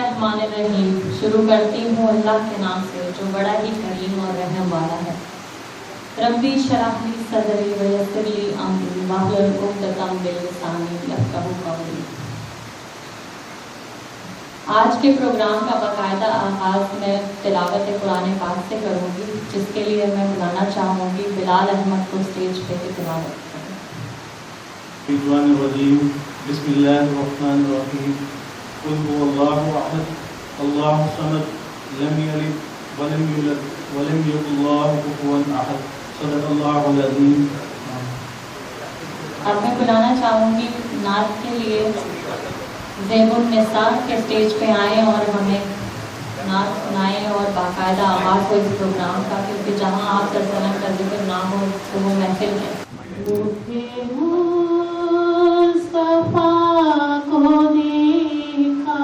बिस्मिल्लाहिर्रहमानिर्रहीम। शुरू करती हूँ अल्लाह के नाम से जो बड़ा ही करीम और रहम वाला है। रब्बी शरह ली सदरी व यस्सिर ली अमरी वहलुल उक़दतम मिन लिसानी यफ़क़हू क़ौली। आज के प्रोग्राम का बाकायदा आगाज़ मैं तिलावत कुरान पाक से करूँगी, जिसके लिए मैं बुलाना चाहूँगी बिलाल अहमद को स्टेज पे तिलावत करें। बिस्मिल्लाहिर्रहमानिर्रहीम। कुल हुवल्लाहु अहद अल्लाहु समद लम यलिद वलम यूलद वलम यकुल लहु कुफुवन अहद। सदक़ल्लाहुल अज़ीम। अब मैं बुलाना चाहूँगी नात के लिए ज़ैबुन निसा के स्टेज पे आए और हमें नात सुनाएं और बाकायदा आगाज़ हो इस प्रोग्राम का, क्योंकि जहाँ आप सल्तनत का जिक्र ना हो तो वो महफिल है। मुस्तफा को देखा,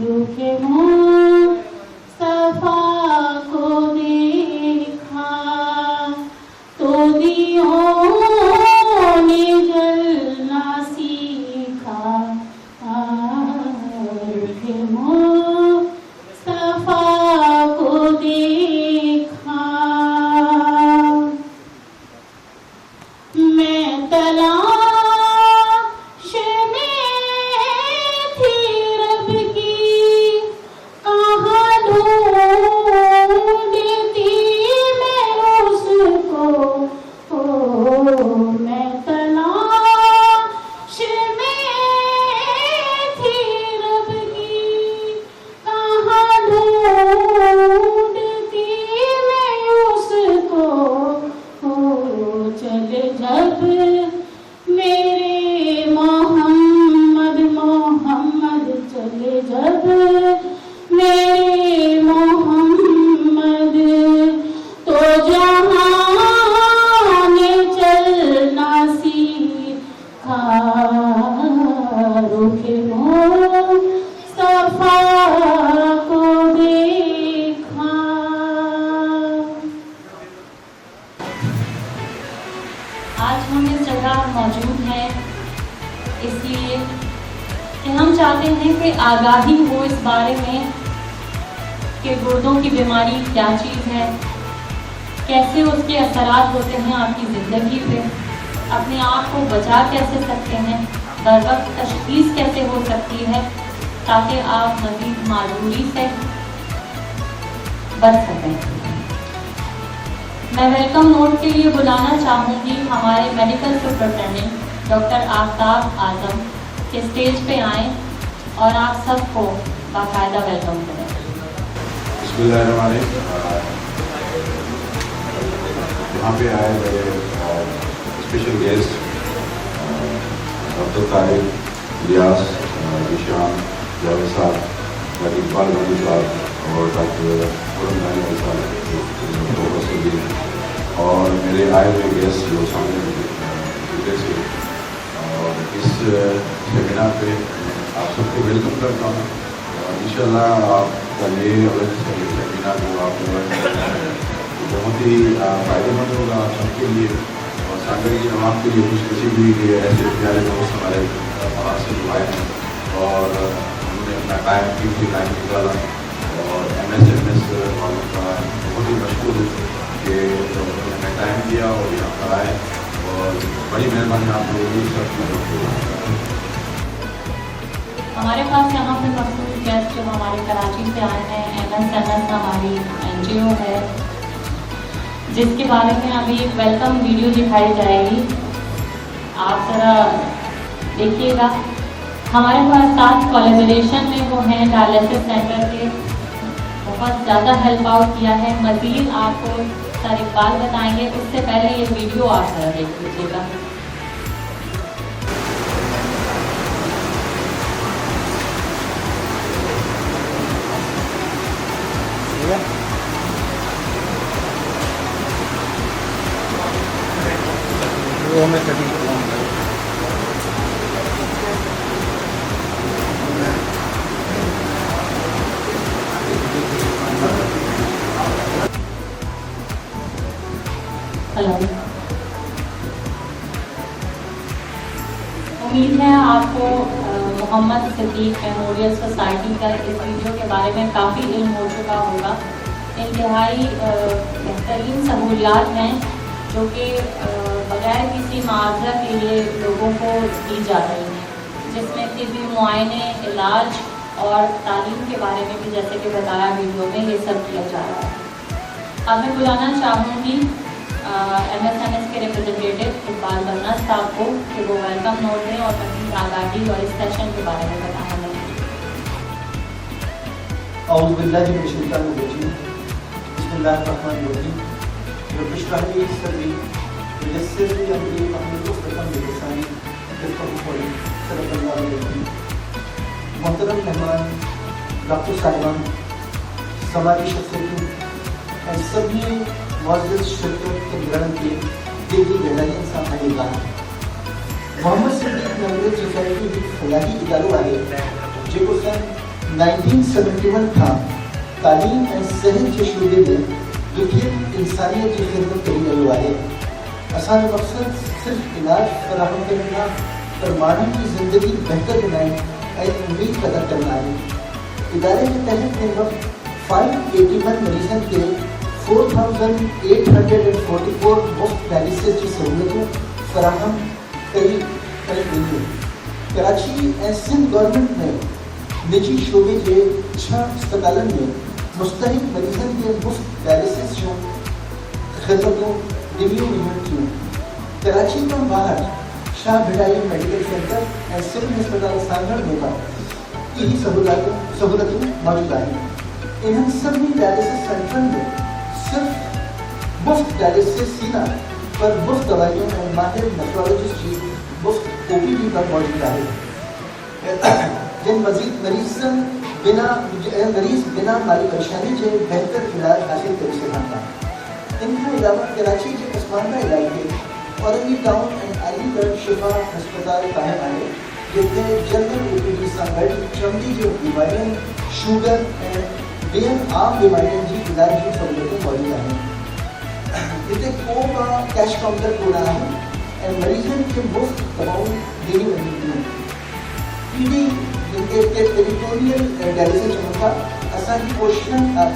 रुखे मुस्तफा को देखा तो दियों ने जलना सीखा। रुखे मुस्तफा को देखा, मैं तलाश में थी रब की, कहाँ ढूंढती मैं उसको। मैं तलाश में थी रब की, कहाँ ढूंढती मैं उसको। चले जब मेरे मोहम्मद मोहम्मद, चले जब मेरे मोहम्मद, तो जहाँ ने चलना सीखा। रुखे मुस्तफा को देखा। आज हम इस जगह मौजूद हैं इसलिए कि हम चाहते हैं कि आगाही हो इस बारे में कि गुर्दों की बीमारी क्या चीज़ है, कैसे उसके असरात होते हैं आपकी ज़िंदगी पे, अपने आप को बचा कैसे सकते हैं, बर वक्त तशख़ीस कैसे हो सकती है ताकि आप मज़ीद माजूरी से बच सकें। मैं वेलकम नोट के लिए बुलाना चाहूँगी हमारे मेडिकल सुपरिटेंडेंट डॉक्टर आफ्ताब आजम के स्टेज पे आएँ और आप सबको बाकायदा वेलकम करें। यहाँ पे आए मेरे स्पेशल गेस्ट डॉक्टर तारिक, रियाज, ईशान, जावेद साहब, डॉक्टर इकबाल गांधी साहब और डॉक्टर पूरन गांधी साहब और मेरे आए हुए गेस्ट जो सामने जुड़े थे। और इस सेमिनार पे आप सबको वेलकम करता हूँ और इंशाल्लाह आपका ये सेमिनार जो आप बहुत ही फ़ायदेमंद होगा सबके लिए और सागर की आवाम के लिए। कुछ किसी भी ऐसे प्यारे दोस्त हमारे बाहर से आए हैं और उन्होंने अपना टाइम निकाला और MSMS वालों का बहुत ही मशहूर कि उन्होंने टाइम दिया और यहाँ पर आए और बड़ी मेहरबानी आप लोगों की सब। हमारे पास यहाँ पे मखसूस गेस्ट जो हमारे कराची से आए हैं, MSMS हमारी NGO है जिसके बारे में अभी एक वेलकम वीडियो दिखाई जाएगी, आप ज़रा देखिएगा। हमारे पास साथ कोलैबोरेशन में वो हैं डायलिसिस सेंटर के, बहुत ज़्यादा हेल्प आउट किया है। मज़ीद आपको सर इकबाल बताएंगे, उससे पहले ये वीडियो आप ज़रा देख लीजिएगा। वो मैं कभी हेलो, उम्मीद है आपको मोहम्मद सिद्दीक मेमोरियल सोसाइटी का इस वीडियो के बारे में काफ़ी इल्म हो चुका होगा। इंतहाई बेहतरीन सहूलियात हैं जो कि बगैर किसी मुआवजा के लिए लोगों को दी जा रही हैं, जिसमें तिब्बी मुआयने, इलाज और तालीम के बारे में भी जैसे कि बताया वीडियो में ये सब किया जा रहा है। अब मैं बुलाना चाहूँगी MSNS के रिप्रेजेंटेटिव इकबाल बन्ना साहब को कि वो वेलकम नोट दें और अपनी आगाही और इस सेशन के बारे में बताना है। मोहतरम मेहमान, डॉक्टर साहिबान, समाजी शख्सियतों और सभी मुअज़्ज़िज़ शिरकत के ग्रहण के दिली गहराइयों सां आहिगा। मोहम्मद सिद्दीक मेमोरियल सोसाइटी हिकु फलाही इदारो आहे जेको सन 1971 खां तालीम ऐं सिहत जे शोबे में दुखियत इंसानियत जी ख़िदमत करी रहियो आहे। असांजो मक़सदु सिर्फ़ इलाज फ़राहम करण न पर माण्हुनि जी ज़िंदगी बहितर बणाइण ऐं उम्मीद पैदा करण आहे। इदारे के तहत हिन वक़्तु 581 मरीज़नि खे 4,844 मुफ़्त डायलिसिस जी सहूलियतूं फ़राहम कई वेंदियूं। कराची ऐं सिंध गवर्नमेंट में निजी शोबे जे 6 अस्पतालनि में मुस्तहिक मरीज़नि खे मुफ़्त डायलिसिस जूं ख़िदमतूं ॾिनियूं वञनि थियूं। कराची खां ॿाहिरि शाह भिड़ाई मेडिकल सेंटर ऐं सिविल अस्पताल सांगड़ में इही सहूलतूं मौजूद आहिनि। इन्हनि सभी डायलिसिस सेंटरनि में सिर्फ़ मुफ़्त डायलिसिस ही न पर मुफ़्त दवाइयों ऐं माहिर नेफ्रोलॉजिस्ट जी मुफ़्त OPD पर मौजूद आहे। जिन मज़ीद मरीज़ बिना माली परेशानी के बेहतर इलाज हासिल कर सघनि था। इन खां अलावा कराची के उस्मानिया इलाइक़े औरंगी टाउन ऐं अलीगढ़ शिफा अस्पताल क़ाइमु आहे जिथे जनरल OPD सां गॾु चमड़ी जी बीमारियुनि, शुगर ऐं ॿियनि आम बीमारियुनि जी इलाज जूं सहूलियतूं मौजूद आहिनि। हिते को बि कैश काउंटर कोन आहे ऐं मरीज़नि खे मुफ़्त दवाऊं ॾिनियूं वञनि थियूं। PD जिनके टेरिटोरियल डायलिसिस चवनि था, असांजी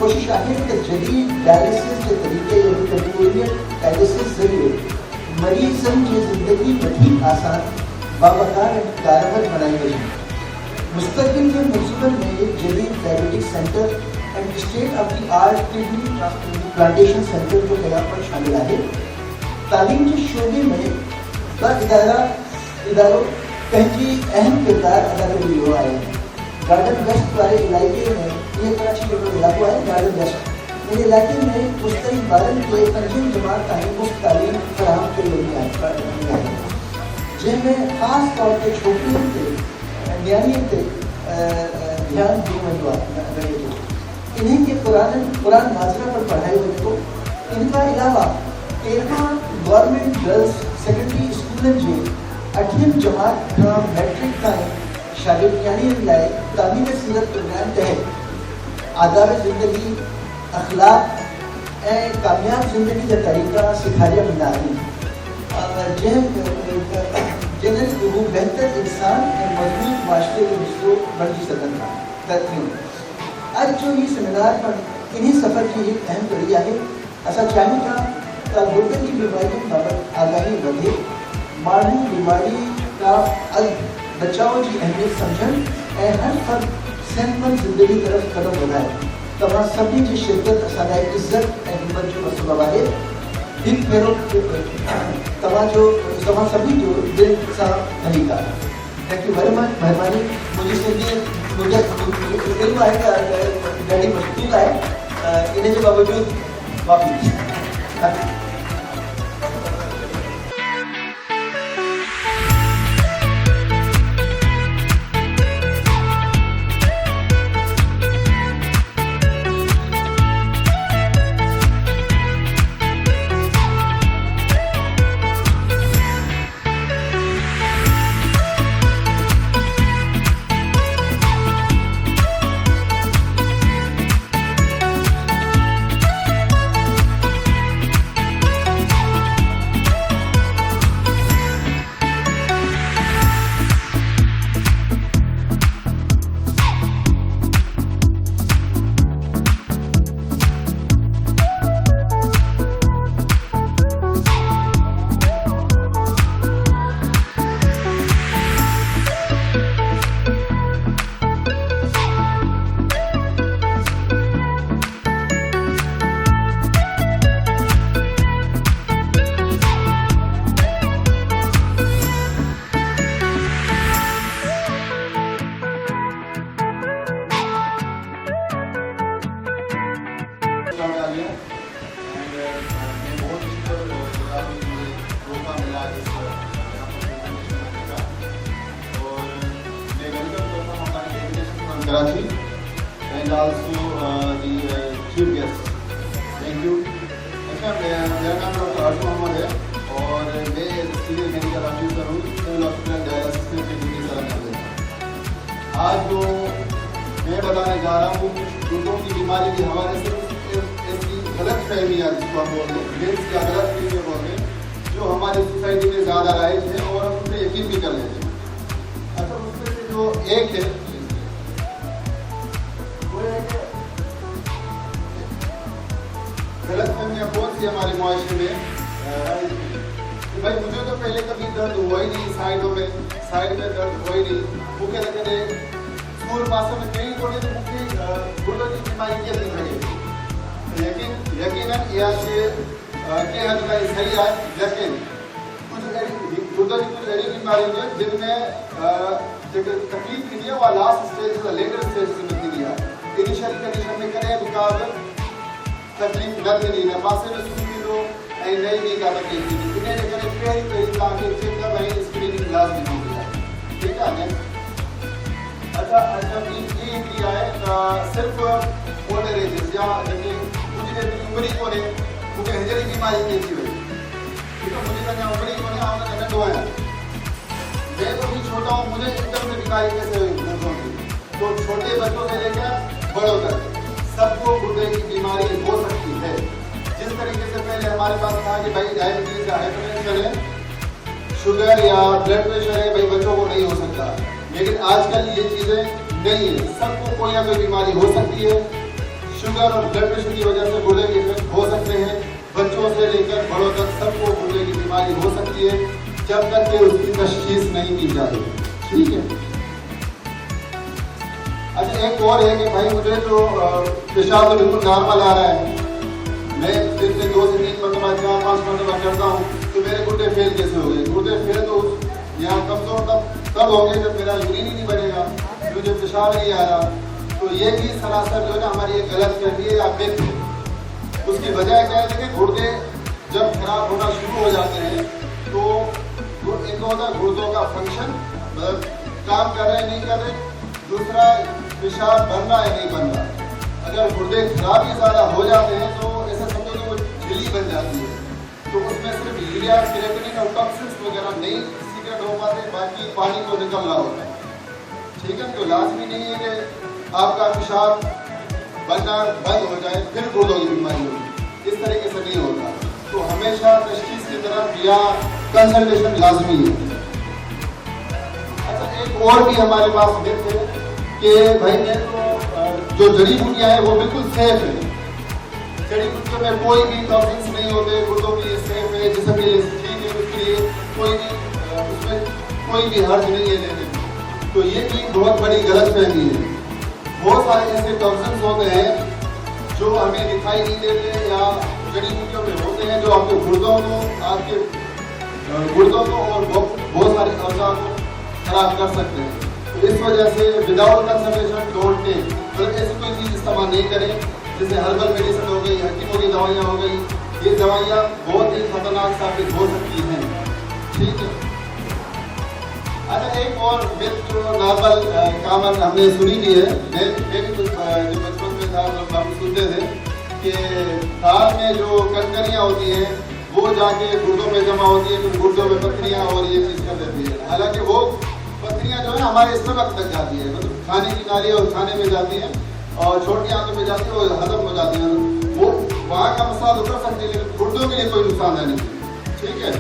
कोशिश आहे त जदीद डायलिसिस जे तरीक़े यानी टेरिटोरियल डायलिसिस ज़रिए मरीज़नि जी ज़िंदगी वधीक आसान, बावकार ऐं कारगर बणाई वञे। मुस्तक़बिल जे मंसूबनि में जदीद डायबिटिक सेंटर ऐं state of the art kidney transplantation centre जो क़यामत शामिल आहे। तालीम जे शोबे में इदारो पंहिंजी अहम किरदार अदा करे रहियो आहे। गार्डन वेस्ट वारे इलाइक़े में ये कराची जो इलाक़ो आहे गार्डन वेस्ट, इन इलाइक़े में मुस्तहिक ॿारनि खे 5वीं जमात ताईं मुफ़्त तालीम फ़राहम कई वेंदी आहे, जंहिंमें ख़ासि तौर ते छोकिरियुनि ते न्याणीअ ते ध्यानु ॾिनो वेंदो आहे। इन्हनि खे क़ुरान नाज़िरा पर पढ़ायो वञे थो। इन खां अलावा 13 गवर्नमेंट गर्ल्स सेकेंडरी स्कूलनि जे 8वीं जमात खां मैट्रिक ताईं शागिर्दियाणियुनि लाइ तालीम सीरत प्रोग्राम तहत आदाब ज़िंदगी, अखलाक ऐं कामयाब ज़िंदगी जा तरीक़ा सेखारिया वेंदा आहिनि जिन्हनि हू बहितर इंसान ऐं मज़बूत माशरे जो हिस्सो बणिजी सघनि था। अॼु जो ही सेमिनार पर इन्हीं सफ़र की एक अहम कड़ी आहे। असां चाहियूं था त गुर्दे जी बीमारियुनि बाबति आगाही वधे, माण्हू बीमारी का बचाव की अहमियत समझनि ऐं हर फ़र्द सेहतमंद ज़िंदगी तरफ़ कदम वधाए। तव्हां सभी जी शिरकत असां लाइ इज़त ऐं हिम्मत जो सबबु आहे। हिकु भेरो तव्हां सभी जो दिल सां धन्यवाद। Thank you very much. महिरबानी। मुझे सिंधी मुझे इल्मु आहे त ॾाढी मशहूरु आहे, इन जे बावजूदि वापसि Karachi, and also the chief guest. Thank you. अच्छा, मेरा नाम डॉक्टर आरिफ मोहम्मद है और मैं सीनियर मेडिकल ऑफिसर हूँ सिविल हॉस्पिटल डायलिसिस में ड्यूटी कर रहा हूँ। आज जो मैं बताने जा रहा हूँ गुर्दों की बीमारी के हवाले से ऐसी गलत फहमी है जिसको हम बोलते हैं, गेम्स या गलत फहमी बोलते हैं, जो हमारी सोसाइटी में ज़्यादा राइज है और हम उस पर यकीन भी कर लेते हैं। अच्छा, उसमें से जो एक है वो है कि गलत फहमियाँ कौन सी हमारे मुआशरे में कि भाई मुझे तो पहले कभी दर्द हुआ ही नहीं, साइड में दर्द हुआ ही नहीं, मुख्य लगे सूर पास में कहीं थोड़े तो मुख्य गुर्दों की बीमारी की नहीं खड़ी। लेकिन यकीनन यह से के हद तक सही है, लेकिन कुछ गुर्दों की कुछ ऐसी बीमारी है जिनमें तकलीफ नहीं है, वह लास्ट स्टेज या लेटर स्टेज में नहीं है। इनिशियल कंडीशन में करें मुकाबले तकलीफ न नहीं है, पासे में सुनी लो ऐ नहीं का तकलीफ नहीं, इन्हें लेकर पेरी ताकि चेकअप है स्क्रीनिंग इलाज भी हो गया। ठीक है। अच्छा, ये किया है सिर्फ ओल्डर एजेस या जैसे मुझे उम्र को ने मुझे हजरी बीमारी नहीं थी भाई, ठीक है, मुझे कहना उम्र को ने आना कहना दो है, मैं तो भी छोटा हूँ, मुझे एकदम से बीमारी कैसे हुई? तो छोटे बच्चों से लेकर बड़ों तक सबको गुर्दे की बीमारी हो सकती है। जिस तरीके से पहले हमारे पास था कि भाई डायबिटीज या हाइपरटेंशन है, शुगर या ब्लड प्रेशर है, भाई बच्चों को नहीं हो सकता, लेकिन आजकल ये चीज़ें नहीं है, सबको कोई ना कोई बीमारी हो सकती है। शुगर और ब्लड प्रेशर की वजह से गुर्दे के इफेक्ट हो सकते हैं, बच्चों से लेकर बड़ों तक सबको गुर्दे की बीमारी हो सकती है, जब तक कि उसकी तशखीस नहीं की जाती। ठीक है। अच्छा, एक और है कि भाई मुझे जो पेशाब तो बिल्कुल नॉर्मल आ रहा है, मैं दिन में 2 से 3 मरतबा 4-5 मरतबा करता हूँ, तो मेरे गुर्दे फेल कैसे हो गए? गुर्दे फेल तो यहाँ कमजोर तब हो गए जब मेरा यूरिन ही नहीं बनेगा, मुझे पेशाब नहीं आ रहा। तो ये भी सरासर जो है ना हमारी एक गलत फहमी है या मिथ है। उसकी वजह क्या है कि गुर्दे जब खराब होना शुरू हो जाते हैं तो एक होता है गुर्दों का फंक्शन, मतलब काम कर रहे नहीं कर रहे, दूसरा पेशाब बन रहा है नहीं बन रहा। अगर गुर्दे खराब ही ज़्यादा हो जाते हैं तो ऐसा समझो कि वो झिल्ली बन जाती है, तो उसमें सिर्फ यूरिया, क्रिएटिनिन और टॉक्सिन्स वगैरह नहीं सीक्रेट हो पाते, बाकी पानी तो निकल रहा होता है। ठीक है। तो लाजमी नहीं है कि आपका पेशाब बनना बंद हो जाए फिर गुर्दों की बीमारी होगी, इस तरीके से नहीं होता। तो हमेशा तशखीस की तरफ या कंसल्टेशन लाजमी है। अच्छा, एक और भी हमारे पास मिथ है कि भाई तो जो जड़ी बूटियाँ हैं वो बिल्कुल सेफ है, जड़ी बूटियों में कोई भी टॉक्सिन्स नहीं होते, गुर्दों के लिए सेफ है, जिसम के लिए ठीक है, उसके लिए उसमें कोई भी हर्ज नहीं है लेने में। तो ये भी बहुत बड़ी गलत फहमी है। बहुत सारे ऐसे टॉक्सिन्स होते हैं जो हमें दिखाई नहीं देते या जड़ी बूटियों में होते हैं, जो आपके गुर्दों को और बहुत सारे अवजां को खराब कर सकते हैं। तो इस वजह से विदाउट कंसल्टेशन डोंट टेक, मतलब ऐसी कोई चीज़ इस्तेमाल नहीं करें, जैसे हर्बल मेडिसिन हो गई, हकीमों की दवाइयाँ हो गई, ये दवाइयाँ बहुत ही खतरनाक साबित हो सकती हैं। ठीक है। अच्छा, एक और मिथ जो नॉर्मल कॉमन हमने सुनी भी है, मैं भी कुछ जो बचपन में था हम सुनते थे कि दाल में जो कनकनियाँ होती हैं वो जाके गुर्दों में जमा होती है, फिर गुर्दों में पथरियाँ और ये चीज़ कर देती है। हालांकि वो पथरियाँ जो है हमारे स्टमक तक जाती है, मतलब खाने की नाली और खाने में जाती हैं और छोटी आंतों में जाती है, वो हजम हो जाती है, वो वहाँ का मसला तो कर सकती है, लेकिन गुर्दों के लिए कोई नुकसान है नहीं। ठीक है।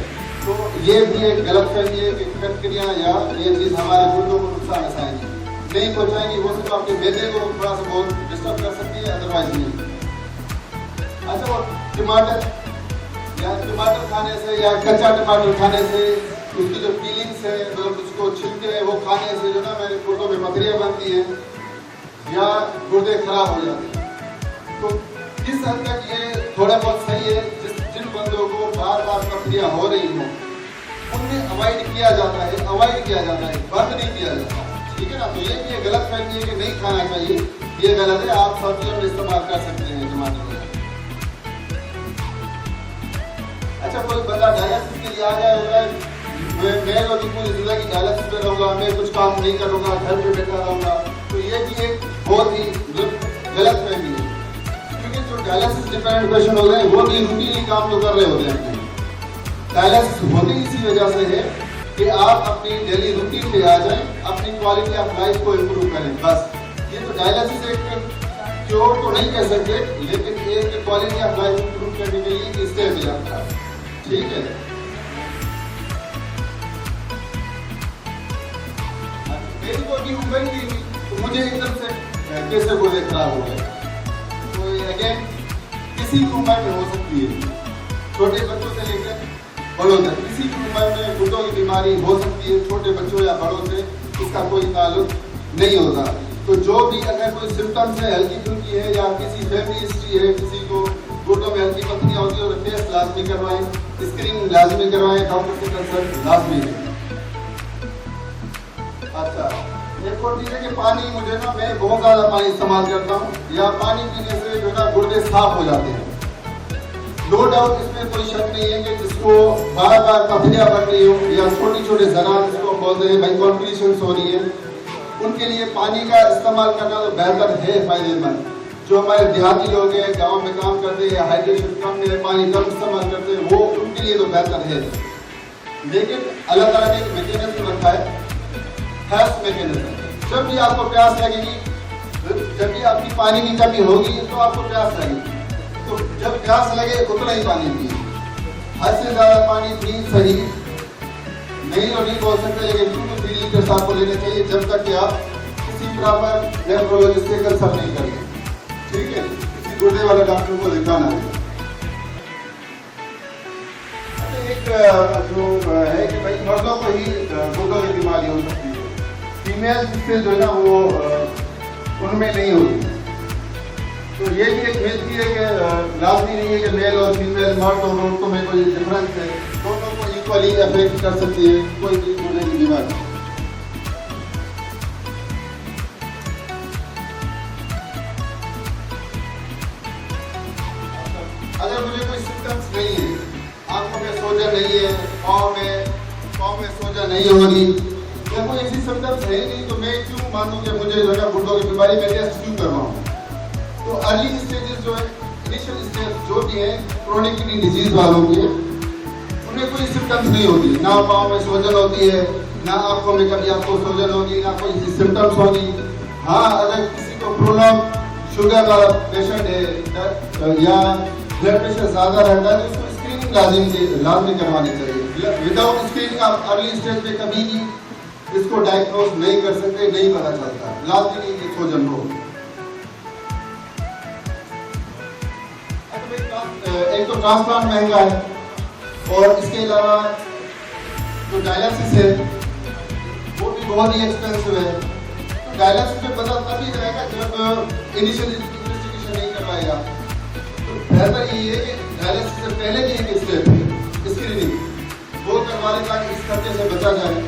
तो ये भी एक गलत फहमी है कि कनकनियाँ या ये चीज़ हमारे गुर्दों को नुकसान ऐसाएंगी नहीं पहुँचाएंगी, वो सिर्फ आपके मैदे को थोड़ा सा बहुत डिस्टर्ब कर सकती है, अदरवाइज नहीं। अच्छा, और टमाटर खाने से या कच्चा टमाटर खाने से उसकी जो फीलिंग्स है, मतलब उसको छिलके हैं वो खाने से जो ना मेरे गुर्दों में पथरियाँ बनती हैं या गुर्दे खराब हो जाते हैं। तो किस हद तक ये थोड़ा बहुत सही है, जिन बंदों को बार बार पथरियाँ हो रही हों उनमें अवॉइड किया जाता है, बंद नहीं किया जाता। ठीक है ना। तो ये भी एक गलत फहमी है कि नहीं खाना चाहिए, ये गलत है। आप सब्जियों में इस्तेमाल कर सकते हैं टमाटर। अच्छा, कोई बंदा डायलिसिस के लिए आ जाए, मैं पूरी जिंदगी डायलिसिस में रहूँगा, मैं कुछ काम नहीं करूँगा, घर पे बैठा रहूँगा, तो ये भी एक डिफरेंट पेशेंट होते हैं वो भी रूटीनली काम तो कर रहे होते हैं। डायलिसिस होती इसी वजह से है कि आप अपनी डेली रूटीन पे आ जाएं, अपनी क्वालिटी ऑफ लाइफ को इम्प्रूव करें। बस ये तो डायलिसिस एक क्योर तो नहीं कह सकते, लेकिन एक क्वालिटी ऑफ लाइफ इम्प्रूव करने के लिए स्टेज है आपका। ठीक है, मेरी को भी उम्र ही नहीं, तो मुझे एकदम से कैसे गोले खराब हो गए। तो अगेन किसी भी उम्र में हो सकती है, छोटे बच्चों से लेकर बड़ों तक किसी भी उम्र में घुटनों की बीमारी हो सकती है, छोटे बच्चों या बड़ों से इसका कोई ताल्लुक नहीं होता। तो जो भी अगर कोई सिम्टम्स है, हल्की फुल्की है या किसी फैमिली हिस्ट्री है, किसी को घुटनों में हल्की पत्नियां होती है, तो टेस्ट लाजमी करवाएं, स्क्रीनिंग लाजमी करवाएं, डॉक्टर से कंसल्ट लाजमी है। अच्छा, एक और चीज है कि पानी, मुझे ना मैं बहुत ज़्यादा पानी इस्तेमाल करता हूँ, या पानी पीने से जो ना गुर्दे साफ हो जाते हैं। नो डाउट इसमें कोई शक नहीं है कि जिसको बार बार पथरियाँ बढ़ रही हो या छोटी छोटे ज़रात जिसको बोलते हैं भाई कॉम्प्लिकेशंस हो रही है, उनके लिए पानी का इस्तेमाल करना तो बेहतर है, फायदेमंद। जो हमारे देहाती लोग हैं, गाँव में काम करते हैं, हाइड्रेशन कम है, पानी कम इस्तेमाल करते हैं, वो उनके लिए तो बेहतर है। लेकिन अल्लाह ताला ने एक मैकेनिज्म रखा है, हेल्थ मैकेनिज्म। जब भी आपको प्यास लगेगी, जब भी आपकी पानी की कमी होगी तो आपको प्यास लगेगी, तो जब प्यास लगे उतना ही पानी पिए। हद से ज़्यादा पानी पी सही नहीं और नहीं बोल सकते, लेकिन 2 to 3 लीटर आपको लेने चाहिए जब तक कि आप किसी प्रॉपर नेफ्रोलॉजिस्ट से कंसल्ट नहीं करेंगे। ठीक है, किसी गुर्दे वाले डॉक्टर को दिखाना है। एक जो है कि भाई मर्दों को ही गुर्दों की बीमारी हो सकती है, फीमेल जिससे जो है ना वो उनमें नहीं होती। तो ये भी एक मिलती है कि लाजमी नहीं है कि मेल और फीमेल, मर्द और औरतों में कोई डिफरेंस है, दोनों को इक्वली अफेक्ट कर सकती है कोई भी गुर्दे की बीमारी। अगर मुझे कोई सिम्टम्स नहीं है, आंखों में सोजा नहीं है, पाँव में सोजा नहीं हो रही, या कोई ऐसी सिम्टम्स है नहीं, तो मैं क्यों मानूं कि मुझे जो है गुर्दों की बीमारी में टेस्ट क्यों करवाऊं। तो अर्ली स्टेजेस जो है, इनिशियल स्टेज जो भी है क्रोनिक किडनी डिजीज वालों की है, उन्हें कोई सिम्टम्स नहीं होती, ना पाँव में सोजन होती है, ना आंखों में कभी आपको सोजन होगी, ना कोई सिम्टम्स होगी। हाँ, अगर किसी को प्रोलॉन्ग शुगर वाला पेशेंट है या ब्लड प्रेशर ज़्यादा रहता है, तो उसको स्क्रीनिंग लाजमी करवानी चाहिए। विदाउट स्क्रीनिंग आप अर्ली स्टेज पे कभी भी इसको डायग्नोज नहीं कर सकते, नहीं पता चलता, लाजमी नहीं कि सोजन हो। एक तो ट्रांसप्लांट महंगा है, और इसके अलावा जो डायलिसिस है वो भी बहुत ही एक्सपेंसिव है। तो डायलिसिस में पता तभी रहेगा जब इनिशियल इन्वेस्टिगेशन नहीं करवाएगा। तो बेहतर ये है कि डायलिसिस से पहले भी एक स्टेप है, स्क्रीनिंग, वो करवा लें ताकि इस खर्चे से बचा जाए।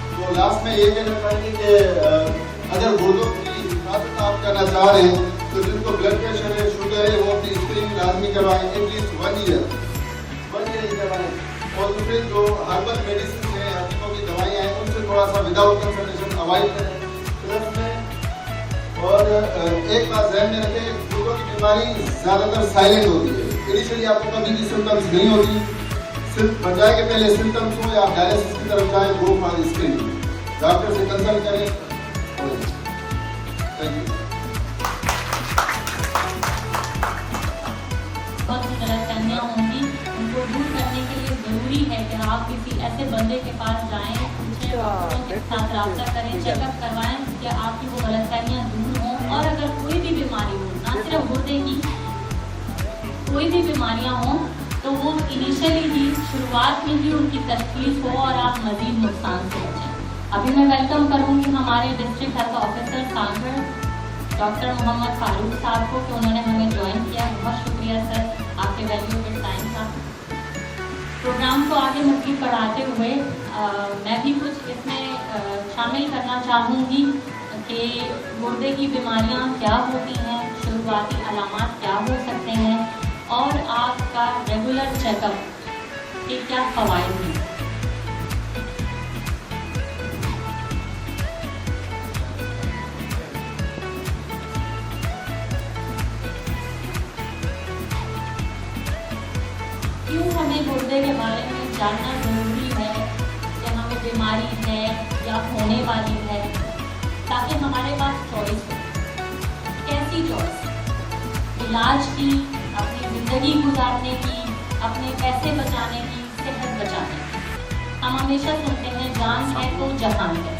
तो लास्ट में ये कहना चाहेंगे कि अगर गुर्दों की हिफाजत आप करना चाह रहे हैं, तो जिनको ब्लड प्रेशर है, शुगर है, वो अपनी स्क्रीनिंग लाजमी करवाएं, एटलीस्ट 1 ईयर ही करवाएं। और दूसरे जो हर्बल मेडिसिन है, हकीमों की दवाइयाँ हैं, उनसे थोड़ा सा विदाउट कंसल्टेशन अवॉइड करें। प्लस में और एक बात ध्यान में रखें, गुर्दों की बीमारी ज़्यादातर साइलेंट होती है, इनिशियली आपको कभी भी सिम्टम्स नहीं होती। सिर्फ बजाय के पहले सिम्टम्स हो या आप डायलिसिस की तरफ जाएँ, गो फॉर स्क्रीनिंग, डॉक्टर से कंसल्ट करें। Thank you. बहुत सी गलतफहमियाँ होंगी, उनको दूर करने के लिए ज़रूरी है कि आप किसी ऐसे बंदे के पास जाएं, पूछें, डॉक्टरों के साथ रब्ता करें, चेकअप करवाएं कि आपकी वो गलतफहमियाँ दूर हों। और अगर कोई भी बीमारी हो, ना सिर्फ गुर्दे की, कोई भी बीमारियाँ हों, तो वो इनिशियली ही, शुरुआत में ही उनकी तशख़ीस हो और आप मज़ीद नुकसान से बचें। अभी मैं वेलकम करूँगी हमारे डिस्ट्रिक्ट हेल्थ ऑफिसर सांगड़ डॉक्टर मोहम्मद फारूक साहब को कि उन्होंने हमें ज्वाइन किया। बहुत शुक्रिया सर, आपके वैल्यूएबल टाइम का। प्रोग्राम को आगे मज़ीद बढ़ाते हुए मैं भी कुछ इसमें शामिल करना चाहूँगी कि गुर्दे की बीमारियाँ क्या होती हैं, शुरुआती अलामात क्या हो सकते हैं, और आपका रेगुलर चेकअप के क्या फ़वाइद हैं। गुर्दे के बारे में जानना ज़रूरी है कि हमें बीमारी है या होने वाली है, ताकि हमारे पास चॉइस हो। कैसी चॉइस? इलाज की, अपनी ज़िंदगी गुजारने की, अपने पैसे बचाने की, सेहत बचाने की। हम हमेशा सुनते हैं जान है तो जहान है,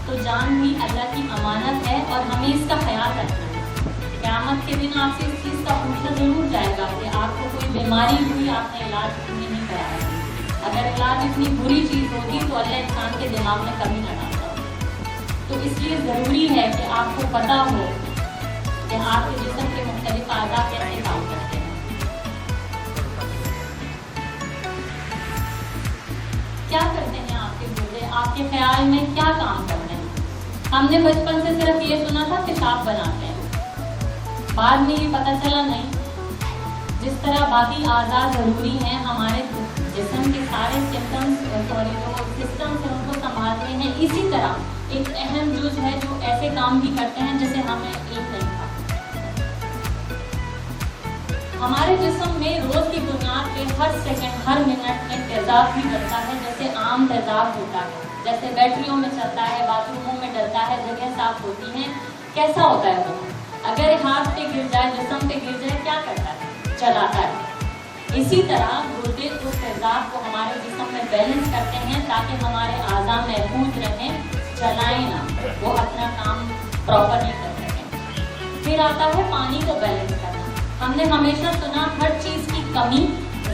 तो जान भी अल्लाह की अमानत है और हमें इसका ख्याल रखना है। क़यामत के दिन आपसे इस चीज़ का पूछा ज़रूर जाएगा कि आपको कोई बीमारी हुई, आपने इलाज क्यों नहीं कराया। अगर इलाज इतनी बुरी चीज़ होती तो अल्लाह इंसान के दिमाग में कभी न डालता। तो इसलिए ज़रूरी है कि आपको पता हो कि आपके जिस्म के मुख्तलिफ आज़ा कैसे काम करते हैं। क्या करते हैं आपके गुर्दे, आपके ख्याल में क्या काम करते हैं। हमने बचपन से सिर्फ ये सुना था पेशाब बनाते हैं, बाद में ये पता चला नहीं। जिस तरह बाकी आज़ा ज़रूरी हैं हमारे जिस्म के सारे सिस्टम्स हैं उनको संभालते हैं, इसी तरह एक अहम जुज़ है जो ऐसे काम भी करते हैं जिसे हमें एक नहीं था। हमारे जिस्म में रोज़ की बुनियाद पे हर सेकंड हर मिनट में तेज़ाब भी बनता है, जैसे आम तेज़ाब होता है, जैसे बैटरियों में चलता है, बाथरूमों में डलता है, जगह साफ होती हैं। कैसा होता है वो? अगर हाथ पे गिर जाए, जिस्म पे गिर जाए, क्या करता है? चलाता है। इसी तरह गुर्दे उस तेज़ाब को हमारे जिस्म में बैलेंस करते हैं ताकि हमारे आज़ा महफूज रहें, चलाएं ना, वो अपना काम प्रॉपरली कर सकें। फिर आता है पानी को बैलेंस करना। हमने हमेशा सुना हर चीज़ की कमी,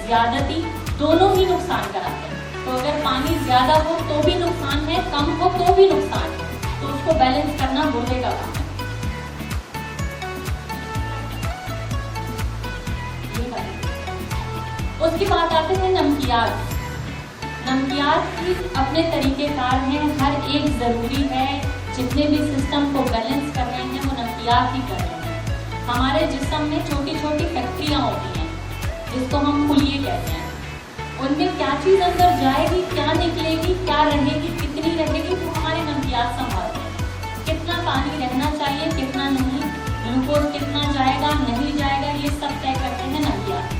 ज़्यादती दोनों ही नुकसान कराते हैं। तो अगर पानी ज़्यादा हो तो भी नुकसान है, कम हो तो भी नुकसान है, तो उसको बैलेंस करना गुर्दे का काम है। उसके बाद आते हैं नमकियात। नमकियात की अपने तरीक़ेकार हैं, हर एक ज़रूरी है। जितने भी सिस्टम को बैलेंस कर रहे हैं वो नमकियात ही कर रहे हैं। हमारे जिस्म में छोटी छोटी फैक्ट्रियाँ होती हैं जिसको हम खुलिए कहते हैं। उनमें क्या चीज़ अंदर जाएगी, क्या निकलेगी, क्या रहेगी, कितनी रहेगी, वो हमारे नमकियात संभालते हैं। कितना पानी रहना चाहिए, कितना नहीं, ग्लूकोज कितना जाएगा, नहीं जाएगा, ये सब तय करते हैं नमकियात।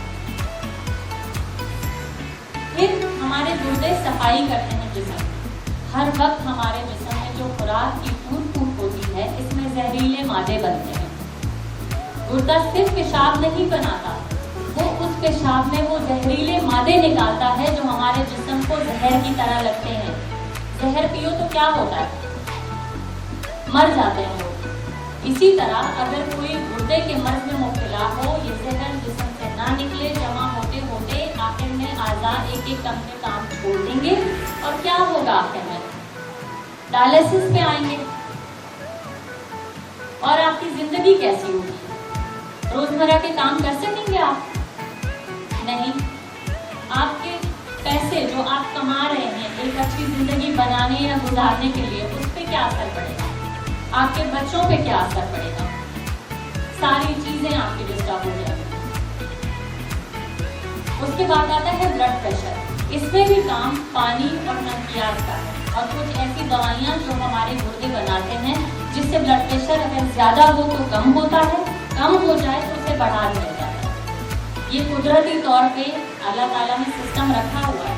फिर हमारे गुर्दे सफाई करते हैं जिस्म। हर वक्त हमारे जिस्म में जो खुराक की फूट होती है, इसमें जहरीले मादे बनते हैं। गुर्दा सिर्फ पेशाब नहीं बनाता, वो उस पेशाब में वो जहरीले मादे निकालता है जो हमारे जिस्म को जहर की तरह लगते हैं। जहर पियो तो क्या होता है? मर जाते हैं लोग। इसी तरह अगर कोई गुर्दे के मर्ज में मुब्तला हो, ये जहर जिस्म से ना निकले, जमा होते होते आखिर में आज़ा एक एक अपने काम छोड़ देंगे और क्या होगा? आखिर में डायलिसिस पे आएंगे। और आपकी जिंदगी कैसी होगी? रोजमर्रा के काम कर सकेंगे आप? नहीं। आपके पैसे जो आप कमा रहे हैं एक अच्छी जिंदगी बनाने या गुजारने के लिए, उस पर क्या असर पड़ेगा? आपके बच्चों पे क्या असर पड़ेगा? सारी चीजें आपकी डिस्टर्ब हो जाएंगी। उसके बाद आता है ब्लड प्रेशर। इसमें भी काम पानी और नमकियात का है और कुछ ऐसी दवाइयाँ जो हमारे गुर्दे बनाते हैं जिससे ब्लड प्रेशर अगर ज़्यादा हो तो कम होता है, कम हो जाए तो उसे बढ़ा दिया जाता है। ये कुदरती तौर पे अल्लाह ताला ने सिस्टम रखा हुआ है।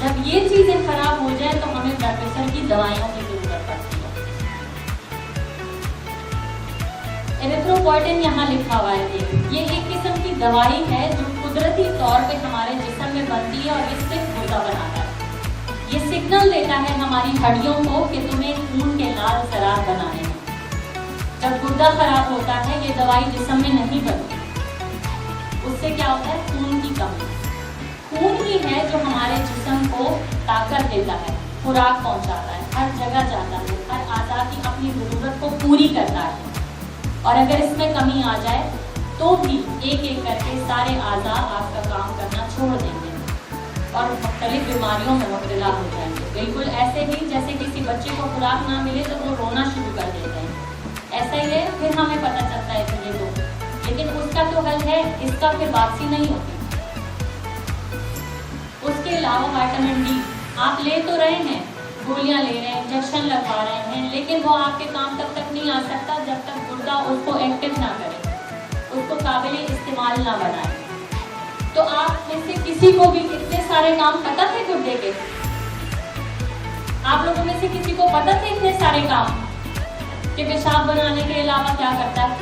जब ये चीज़ें खराब हो जाए तो हमें ब्लड प्रेशर की दवाइयों की ज़रूरत पड़ती है। एरिथ्रोपोइटिन यहाँ लिखा हुआ है, ये एक किस्म की दवाई है जो कुदरती तौर पे हमारे जिस्म में बनती है और इससे गुर्दा बनाता है। ये सिग्नल देता है हमारी हड्डियों को कि तुम्हें खून के लाल जरार बनाने हैं। जब गुर्दा खराब होता है ये दवाई जिस्म में नहीं बनती, उससे क्या होता है? खून की कमी। खून ही है जो हमारे जिस्म को ताकत देता है, खुराक पहुंचाता है, हर जगह जाता है, हर आज़ा की अपनी ज़रूरत को पूरी करता है। और अगर इसमें कमी आ जाए तो भी एक एक करके सारे आज़ा आपका काम करना छोड़ देंगे और मुख्तलिफ बीमारियों में मुब्तला हो जाएंगे। बिल्कुल ऐसे ही जैसे किसी बच्चे को खुराक ना मिले तो वो रोना शुरू कर देते हैं, ऐसा ही है। फिर हमें पता चलता है कि ये तो, लेकिन उसका तो हल है, इसका फिर वापसी नहीं होती। उसके अलावा विटामिन डी आप ले तो रहे हैं, गोलियां ले रहे हैं, इंजेक्शन लगवा रहे हैं, लेकिन वो आपके काम तब तक नहीं आ सकता जब तक गुर्दा उसको एक्टिव ना करे, उसको काबिल इस्तेमाल ना बनाए। तो आप में से किसी को भी इतने सारे काम पता थे गुर्दे के? आप लोगों में से किसी को पता थे इतने सारे काम कि पेशाब बनाने के अलावा क्या करता है?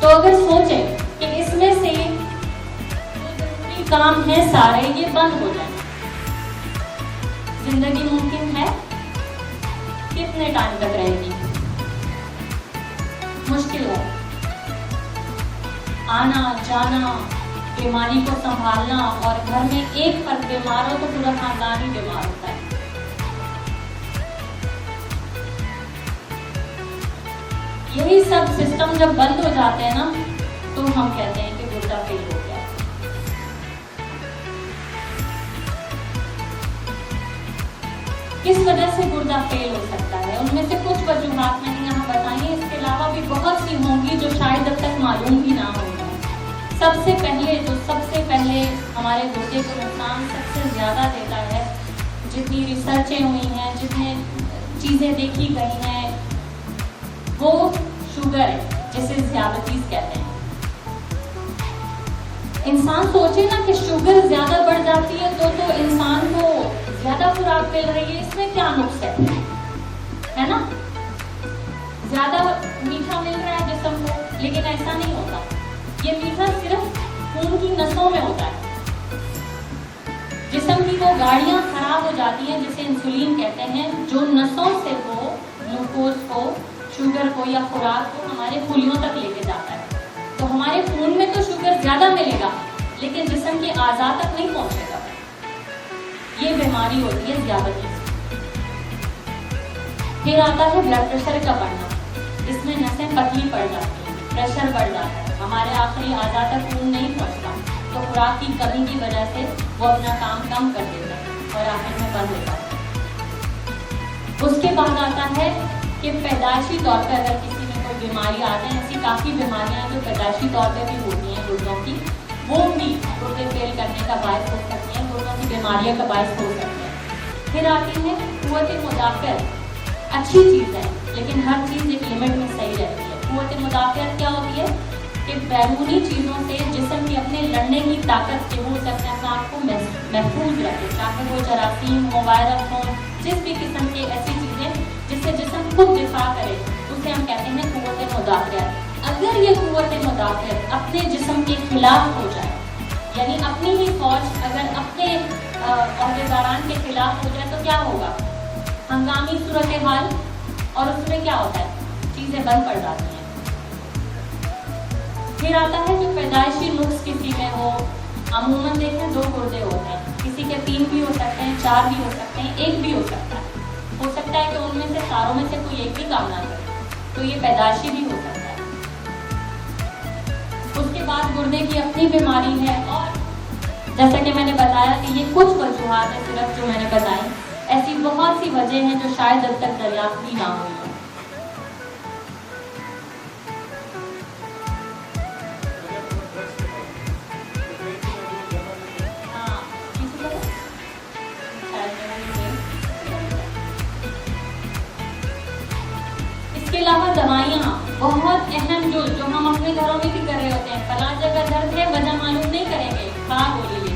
तो अगर सोचें कि इसमें से जो जरूरी काम है सारे ये बंद हो जाए, जिंदगी मुमकिन है? कितने टाइम तक रहेगी? मुश्किल है। आना जाना, बीमारी को संभालना, और घर में एक फर्द बीमार हो तो पूरा खानदान ही बीमार होता है। यही सब सिस्टम जब बंद हो जाते हैं ना, तो हम कहते हैं कि गुर्दा फेल हो गया। किस वजह से गुर्दा फेल हो सकता है? उनमें से कुछ वजूहात मैंने यहाँ बताई हैं, इसके अलावा भी बहुत सी होंगी जो शायद अब तक मालूम भी ना होंगी। सबसे पहले हमारे गुर्दे को नुकसान सबसे ज़्यादा देता है, जितनी रिसर्चें हुई हैं, जितने चीज़ें देखी गई हैं, वो शुगर है, जिसे ज़ियादतीज़ कहते हैं। इंसान सोचे ना कि शुगर ज़्यादा बढ़ जाती है तो इंसान को ज़्यादा खुराक मिल रही है, इसमें क्या नुक्स है ना? ज़्यादा मीठा मिल रहा है जिस्म को, लेकिन ऐसा नहीं होता। ये मीठा सिर्फ खून की नसों में होता है। जिस्म की वो गाड़ियां खराब हो जाती हैं जिसे इंसुलिन कहते हैं, जो नसों से वो ग्लूकोज को, शुगर को या खुराक को हमारे खूलियों तक लेके जाता है। तो हमारे खून में तो शुगर ज्यादा मिलेगा, लेकिन जिस्म के आज़ा तक नहीं पहुंचेगा। ये बीमारी होती है ज़ियादतीज़। फिर आता है ब्लड प्रेशर का बढ़ना। इसमें नसें पतली पड़ जाती हैं, प्रेशर बढ़ जाता है, हमारे आखिरी आज़ा तक खून नहीं पहुंचता, तो खुराक की कमी की वजह से वो अपना काम कम कर देता है और आखिर में बंद होता है। उसके बाद आता है कि पैदाइशी तौर पर अगर किसी में कोई बीमारी आते हैं, ऐसी काफ़ी बीमारियां जो पैदाइशी तौर पर भी होती हैं गुर्दों की, वो भी गुर्दे फेल करने का बायस हो सकती हैं, गुर्दों की बीमारियों का बायस हो सकती है। फिर आती है कुव्वत मुदाफ़अत। अच्छी चीज़ है, लेकिन हर चीज़ एक लिमिट में सही रहती है। कुव्वत मुदाफ़अत क्या होती है कि बैरूनी चीज़ों से जिस्म की अपने लड़ने की ताकत के वो सकते हैं आपको महफूज रखे, चाहे वो जरासीम हो, वायरस हो, जिस भी किस्म की ऐसी चीज़ें जिससे जिस्म खुद दिफा करे, उसे हम कहते हैं कुव्वत मुदाफ़अत। अगर ये कुव्वत मुदाफ़अत अपने जिस्म के खिलाफ हो जाए, यानी अपनी ही फौज अगर अपने अहदेदारान के खिलाफ हो जाए, तो क्या होगा? हंगामी सूरत हाल, और उसमें क्या होता है? चीज़ें बंद पड़ जाती हैं। फिर आता है जो पैदाइशी नुक्स किसी में हो। अमूमन देखें 2 गुर्दे होते हैं, किसी के 3 भी हो सकते हैं, 4 भी हो सकते हैं, 1 भी हो सकता है। हो सकता है कि उनमें से सारों में से कोई एक भी काम ना करे, तो ये पैदाइशी भी हो सकता है। उसके बाद गुर्दे की अपनी बीमारी है, और जैसा कि मैंने बताया कि ये कुछ वजूहात है सिर्फ जो मैंने बताई, ऐसी बहुत सी वजह हैं जो शायद अब तक दरियाफ्त भी ना हुई है। इसके अलावा दवाइयाँ बहुत अहम, जो हम अपने घरों में भी कर रहे होते हैं। फलां जगह दर्द है, वजह मालूम नहीं करेंगे, खा गोली ले ली।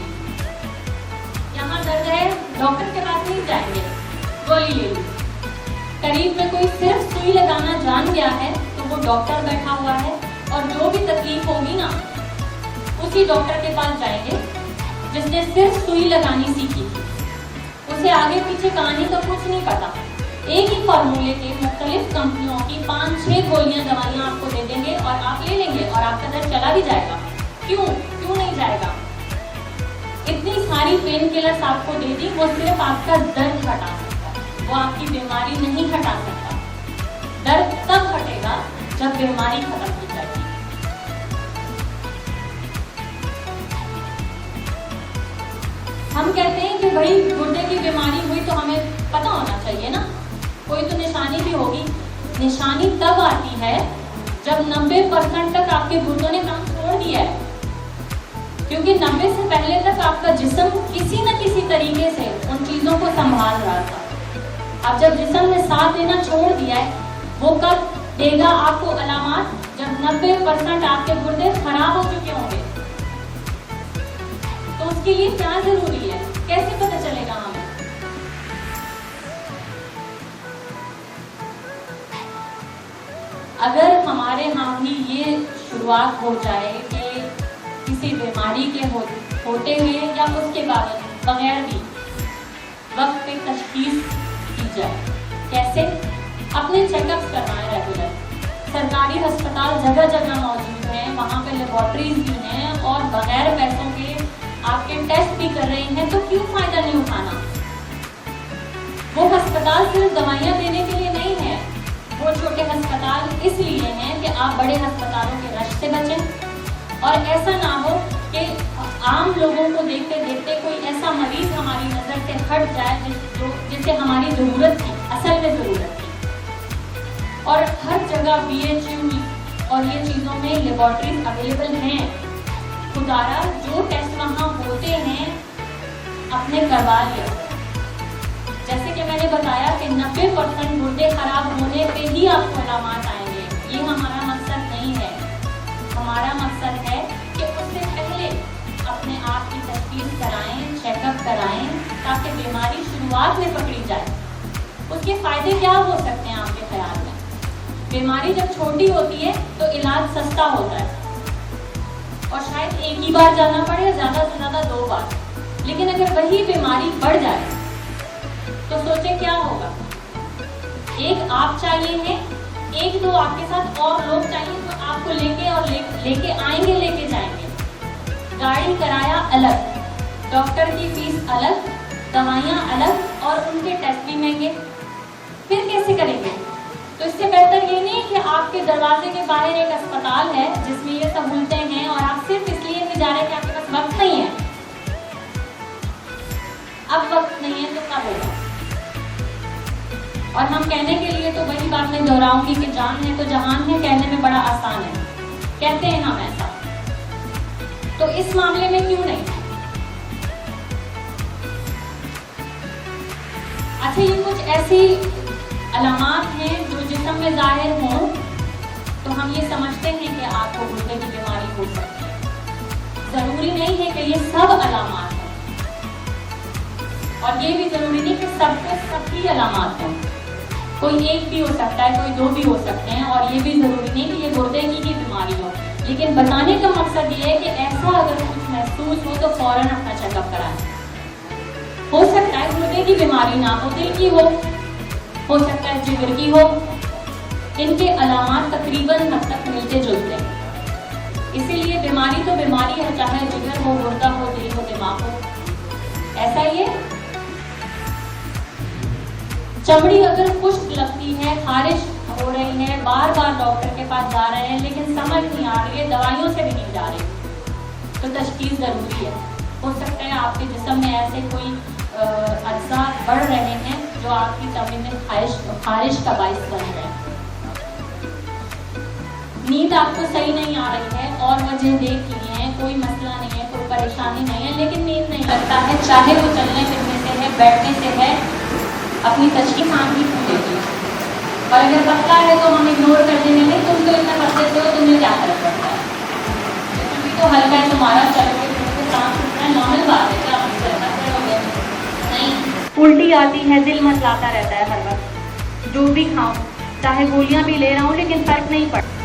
यहाँ दर्द है, डॉक्टर के पास नहीं जाएंगे, गोली ले ली। करीब में कोई सिर्फ सुई लगाना जान गया है तो वो डॉक्टर बैठा हुआ है, और जो भी तकलीफ होगी ना, उसी डॉक्टर के पास जाएंगे जिसने सिर्फ सुई लगानी सीखी थी। उसे आगे पीछे कहानी का कुछ नहीं पता। एक ही फार्मूले के मुख्तलिफ कंपनियों की 5-6 गोलियां दवाइयां आपको दे देंगे, और आप ले लेंगे, और आपका दर्द चला भी जाएगा। क्यों नहीं जाएगा? इतनी सारी पेन किलर्स आपको दे दी, वो सिर्फ आपका दर्द हटा सकता है, वो आपकी बीमारी नहीं हटा सकता। दर्द तब हटेगा जब बीमारी खत्म हो जाएगी। हम कहते हैं कि भाई गुर्दे की बीमारी हुई तो हमें पता होना चाहिए ना, कोई तो निशानी भी होगी। निशानी तब आती है जब 90% तक आपके गुर्दों ने काम छोड़ दिया है, क्योंकि 90 से पहले तक आपका जिस्म किसी न किसी तरीके से उन चीज़ों को संभाल रहा था। अब जब जिस्म ने साथ देना छोड़ दिया है, वो कब देगा आपको अलामात? जब 90% आपके गुर्दे खराब हो चुके होंगे, तो उसके लिए क्या जरूरी है, कैसे पता चलेगा हमें? अगर हमारे यहाँ भी ये शुरुआत हो जाए कि किसी बीमारी के होते हुए या उसके बगैर भी वक्त पे तशखीस की जाए। कैसे? अपने चेकअप्स करवाएं रेगुलर। सरकारी अस्पताल जगह जगह मौजूद हैं, वहाँ पे लेबॉर्ट्रीज भी हैं और बगैर पैसों के आपके टेस्ट भी कर रहे हैं, तो क्यों फायदा नहीं उठाना? वो अस्पताल सिर्फ दवाइयाँ देने के लिए नहीं है, वो छोटे अस्पताल इसलिए हैं कि आप बड़े अस्पतालों के रश से बचें और ऐसा ना हो कि आम लोगों को देखते देखते कोई ऐसा मरीज हमारी नज़र से हट जाए जिसे हमारी ज़रूरत थी, असल में ज़रूरत थी। और हर जगह BHU और ये चीज़ों में लेबॉर्ट्रीज अवेलेबल हैं। खुदारा जो टेस्ट वहाँ होते हैं अपने करवा लिया। जैसे कि मैंने बताया कि 90% गुर्दे खराब होने पे ही आपको अलामात आएंगे। ये हमारा मकसद नहीं है। हमारा मकसद है कि उससे पहले अपने आप की तशखीस कराएं, चेकअप कराएं, ताकि बीमारी शुरुआत में पकड़ी जाए। उसके फायदे क्या हो सकते हैं आपके ख्याल में? बीमारी जब छोटी होती है तो इलाज सस्ता होता है और शायद एक ही बार जाना पड़े, ज़्यादा से ज़्यादा 2 बार। लेकिन अगर वही बीमारी बढ़ जाए तो सोचें क्या होगा? एक आप चाहिए हैं, 1-2 आपके साथ और लोग चाहिए तो आपको लेके और लेके आएंगे, लेके जाएंगे। गाड़ी किराया अलग, डॉक्टर की फीस अलग, दवाइयाँ अलग और उनके टेस्ट भी महंगे। फिर कैसे करेंगे? तो इससे बेहतर ये नहीं कि आपके दरवाजे के बाहर एक अस्पताल है जिसमें ये सहूलतें हैं और आप सिर्फ इसलिए नहीं जा रहे कि आपके पास वक्त नहीं है। अब वक्त नहीं है तो कब होगा? और हम कहने के लिए तो वही बात मैं दोहराऊंगी कि जान है तो जहान है, कहने में बड़ा आसान है, कहते हैं हम ऐसा। तो इस मामले में क्यों नहीं? अच्छा, ये कुछ ऐसी अलामात हैं जो जिस्म में जाहिर हों तो हम ये समझते हैं कि आपको गुर्दे की बीमारी हो सकती है। जरूरी नहीं है कि ये सब अलामात हैं और ये भी जरूरी नहीं कि सबको सभी अलामात हों। कोई एक भी हो सकता है, कोई 2 भी हो सकते हैं और ये भी जरूरी नहीं कि ये गुर्दे की ही बीमारी हो। लेकिन बताने का मकसद ये है कि ऐसा अगर कुछ महसूस हो तो फौरन अपना चेकअप कराएं। हो सकता है गुर्दे की बीमारी ना हो, दिल की हो सकता है जिगर की हो। इनके अलामात तकरीबन हद तक मिलते जुलते हैं। इसीलिए बीमारी तो बीमारी है, चाहे जिगर हो, गुर्दा हो, दिल हो, दिमाग हो। ऐसा ही है, चमड़ी अगर खुश्क लगती है, खारिश हो रही है, बार बार डॉक्टर के पास जा रहे हैं लेकिन समझ नहीं आ रही है, दवाइयों से भी नहीं जा रही, तो तशखीस जरूरी है। हो सकता है आपके जिस्म में ऐसे कोई अज्जा बढ़ रहे हैं जो आपकी चमड़ी में खारिश का बाइस बन रहे हैं। नींद आपको सही नहीं आ रही है और वजह देख ली है, कोई मसला नहीं है, कोई परेशानी नहीं है, लेकिन नींद नहीं लगता है, चाहे वो चलने फिरने से है, बैठने से है, अपनी तशखीस आंख भी पूछेगी। और अगर पतला है तो हम इग्नोर कर देंगे, नहीं तुम तो इतना पतले से हो, तुम्हें क्या फर्क पड़ता है, अभी तो हल्का है तुम्हारा, चलोगे सांस उठना नॉर्मल बात है, क्या हमसे करोगे? नहीं, उल्टी आती है, दिल मचलाता रहता है हर वक्त, जो भी खाऊं, चाहे गोलियां भी ले रहा हूँ लेकिन फर्क नहीं पड़ता।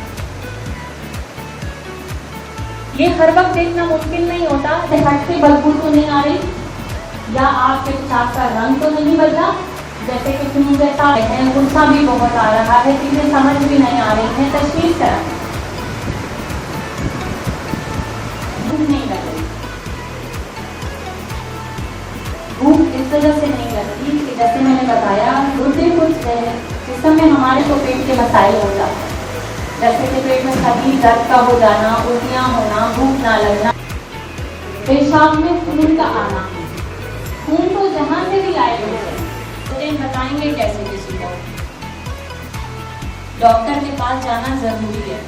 ये हर वक्त देखना मुश्किल नहीं होता, सेहत से बदबू तो नहीं आ रही या आपके पेशाब का रंग तो नहीं बदला, जैसे कि खून जैसा है, गुस्सा भी बहुत आ रहा है, चीजें समझ भी नहीं आ रही हैं, तशखीस करा। भूख नहीं लग रही, भूख इस वजह से नहीं लगती कि जैसे मैंने बताया, गुर्दे कुछ जिस्म में हमारे को पेट के मसाइल हो जाते हैं, जैसे कि पेट में शदीद दर्द का हो जाना, उल्टियाँ होना, भूख ना लगना, पेशाब में खून का आना। खून तो जहाँ से भी आए हुए हैं, बताएंगे कैसे किसी को। डॉक्टर के पास जाना जरूरी है,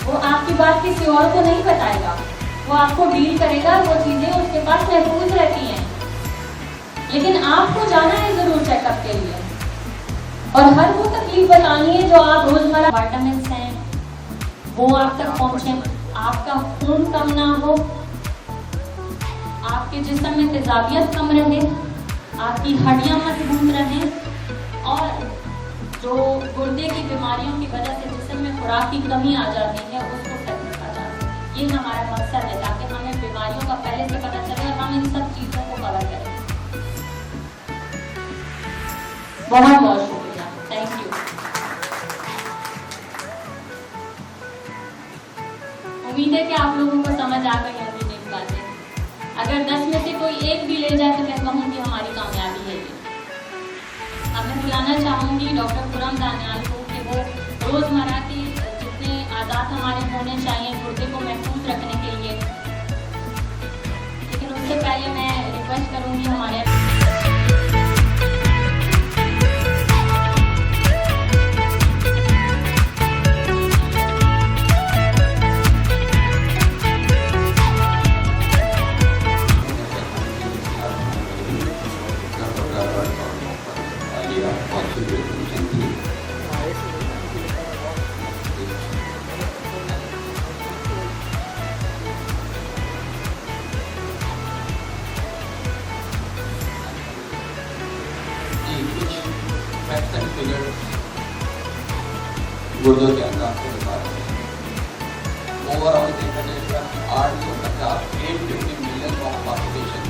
वो आपकी बात किसी और को नहीं बताएगा, वो आपको डील करेगा, वो चीजें उसके पास महफूज रहती हैं, लेकिन आपको जाना है जरूर चेकअप के लिए और हर वो तकलीफ बतानी है जो आप रोजमर्रा, विटामिन हैं वो आप तक पहुंचे, आपका खून कम ना हो, आपके जिस्म में तेजाबियत कम रहे, आपकी हड्डियां मजबूत रहें, और जो गुर्दे की बीमारियों की वजह से जिस्म में खुराक की कमी आ जाती है उसको सेट रखा जा सके। ये हमारा मकसद है, ताकि हमें बीमारियों का पहले से पता चले और हम इन सब चीज़ों को कवर करें। बहुत बहुत शुक्रिया, थैंक यू। उम्मीद है कि आप लोगों को समझ आ गई होंगी मेरी बातें। अगर 10 में से कोई एक भी ले जाए तो मैं कहूँगी हमारी कामयाबी है ये। अब मैं बुलाना चाहूँगी डॉक्टर खुरम दानियाल को कि वो रोज़मर्रा की जितने आदात हमारे होने चाहिए गुर्दे को महफूज रखने के लिए, लेकिन उससे पहले मैं रिक्वेस्ट करूँगी हमारे गुर्दों के अंदर आपको बता रहे हैं। ओवरऑल देखा जाएगा 850 मिलियन ऑफ पॉपुलेशन,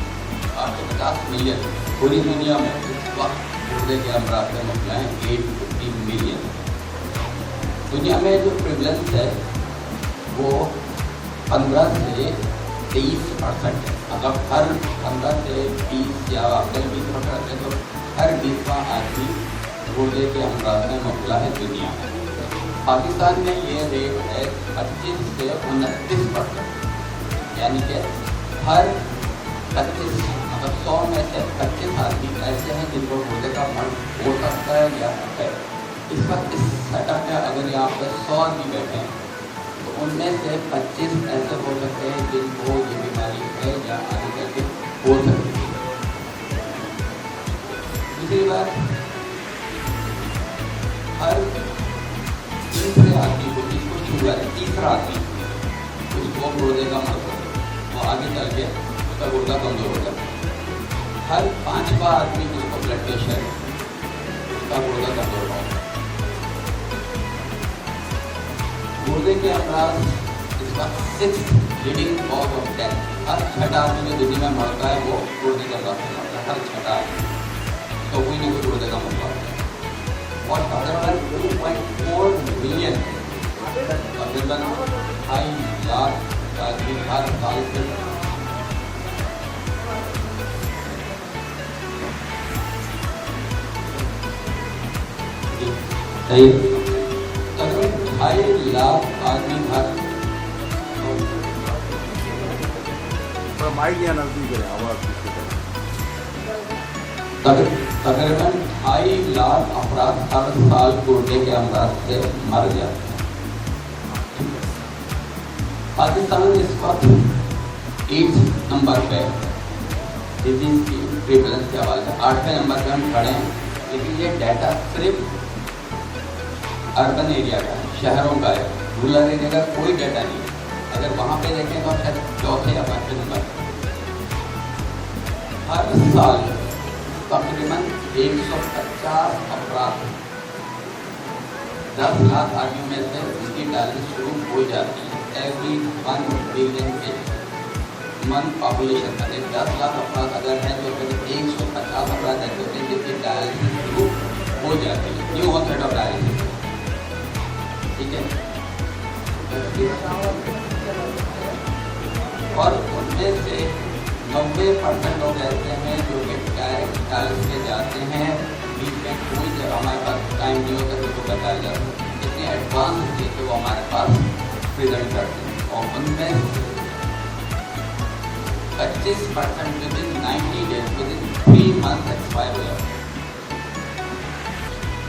850 मिलियन पूरी दुनिया में इस वक्त गुर्दे के अमराज से मुबतला हैं 850 मिलियन। दुनिया में जो प्रिवलेंस है वो 15 से 23% है। मतलब हर 15 से 20 या 20% है, तो हर 20वां आदमी गुर्दे के अमराज में मुबतला है दुनिया में। पाकिस्तान में ये रेट है 25 से 29%, यानी कि हर 25 मतलब 100 में से 25 आदमी ऐसे हैं जिनको गुर्दे का मर्ज हो सकता है या है। इस वक्त इस सेटअप में अगर यहाँ पर 100 आदमी बैठे हैं तो उनमें से 25 ऐसे हो सकते हैं जिनको ये बीमारी है या आगे करके हो सकती है। दूसरी बात, हर तीसरे आदमी को जिसको शुगर है, तीसरा आदमी उसको गुर्दे का मर्ज हो, वो आगे चल के उसका गुर्दा कमजोर हो जाता है। हर 5वां आदमी जिसको ब्लड प्रेशर है उसका गुर्दा कमजोर हो। गुर्दे के अमराज इसका 6th leading cause of death. हर 6ठा आदमी जो दुनिया में मरता है वो गुर्दे के अमराज से मरता है, हर 6ठा आदमी, तो कोई ना कोई गुर्दे का मसला होता है। और तकरीबन 2.4 मिलियन तकरीबन 2.5 लाख आदमी हर साल से तकरीबन 2.5 लाख आदमी हर माइक या नजदीक है आवाज तकरीबन 2.5 लाख अफराद हर साल गुर्दे के अमराज से मर जाते हैं। पाकिस्तान इस वक्त 8 नंबर पे डिजीज की प्रिवलेंस के हवाले से 8वें नंबर पे हम खड़े हैं, लेकिन ये डाटा सिर्फ अर्बन एरिया का है, शहरों का है। रूरल एरिया का कोई डाटा नहीं है। अगर वहाँ पे देखें तो शायद 4थे या 5वें नंबर। हर साल तकरीबन 150 अफराद 10 लाख आदमियों में से इसकी डायलिसिस शुरू हो जाती है। एवरी 1 बिलियन के मन पॉपुलेशन का 10 लाख अफराद अगर हैं तो करीब 150 अफराद ऐसे होते हैं जिसकी डायलिसिस शुरू हो जाती है। न्यू ऑनसेट ऑफ डायलिसिस, ठीक है। और उनमें से 90% लोग ऐसे हैं जो कि डायरेक्ट डायलिसिस के जाते हैं, बीच में कोई जगह हमारे पास टाइम नहीं होता तो बताया जाता है। इतने एडवांस स्टेज वो हमारे पास प्रेजेंट करते हैं, और उनमें 25% with in 90 days, with in 3 month expire हो जाते हैं।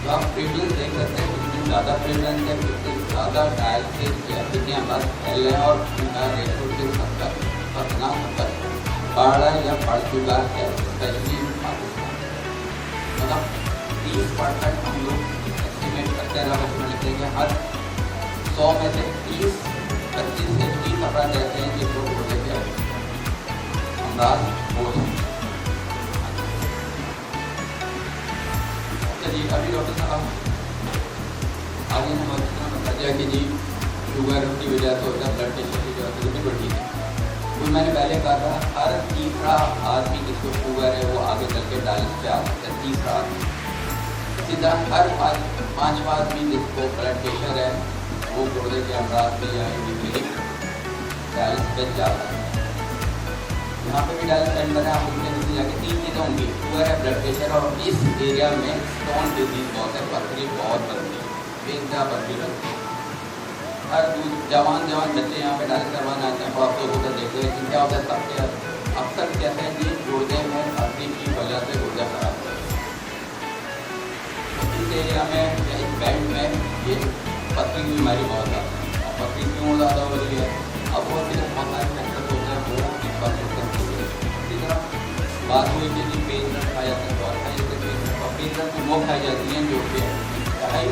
तो आप प्रेवलेंस देख सकते हैं, जितनी ज़्यादा प्रेवलेंस है उतनी ज़्यादा डायलिसिस या जितनी हमारे फैल है और उनका रेशो के कितना बढ़ रहा है या बढ़ चुका है, स्पेशली पाकिस्तान। मतलब 30% हम लोग एस्टिमेट करते हैं, उसमें लिखते हैं कि हर 100 में से 25 से 30 अफराद ऐसे हैं जिनको गुर्दे के अमराज हो सकते हैं। चलिए अभी डॉक्टर साहब आगे हम बता दिया कि जी शुगर की वजह से होता है, ब्लड प्रेशर की वजह से, बिल्कुल ठीक है। तो मैंने पहले कहा था हर तीसरा आदमी जिसको शुगर है वो आगे चल के डायलिसिस पे आ सकता है, तीसरा आदमी। इसी तरह हर पाँचवा आदमी जिसको ब्लड प्रेशर है वो गुर्दे के अमराज पे या डायलिसिस पे जा सकता है। यहाँ पे भी डायलिसिस सेंटर है, आप उनके नीचे जाके 3 चीज़ें होंगी, शुगर है, ब्लड प्रेशर, और इस एरिया में स्टोन डिजीज बहुत है, पथरी बहुत बनती है, बेंधा पथरी बनती है। हर जवान बच्चे यहाँ पे डायलिसिस करवाना आते हैं, आप लोग उधर देखते हैं कि क्या होता है, सबके अक्सर कहते हैं कि गुर्दे में पथरी की वजह से गुर्दा खराब होता है। इस एरिया में या इस बैंड में ये पथरी की बीमारी बहुत ज़्यादा है। और पथरी क्यों ज़्यादा हो रही है, अब वो सिर्फ बहुत सारे फैक्टर्स होते हैं, वो इस पर इसी तरह बात हुई कि जी पेन ड्रग खाया जाता है, और खाई जाते हैं, और पेन ड्रग वो खाई जाती हैं जो कि कहीं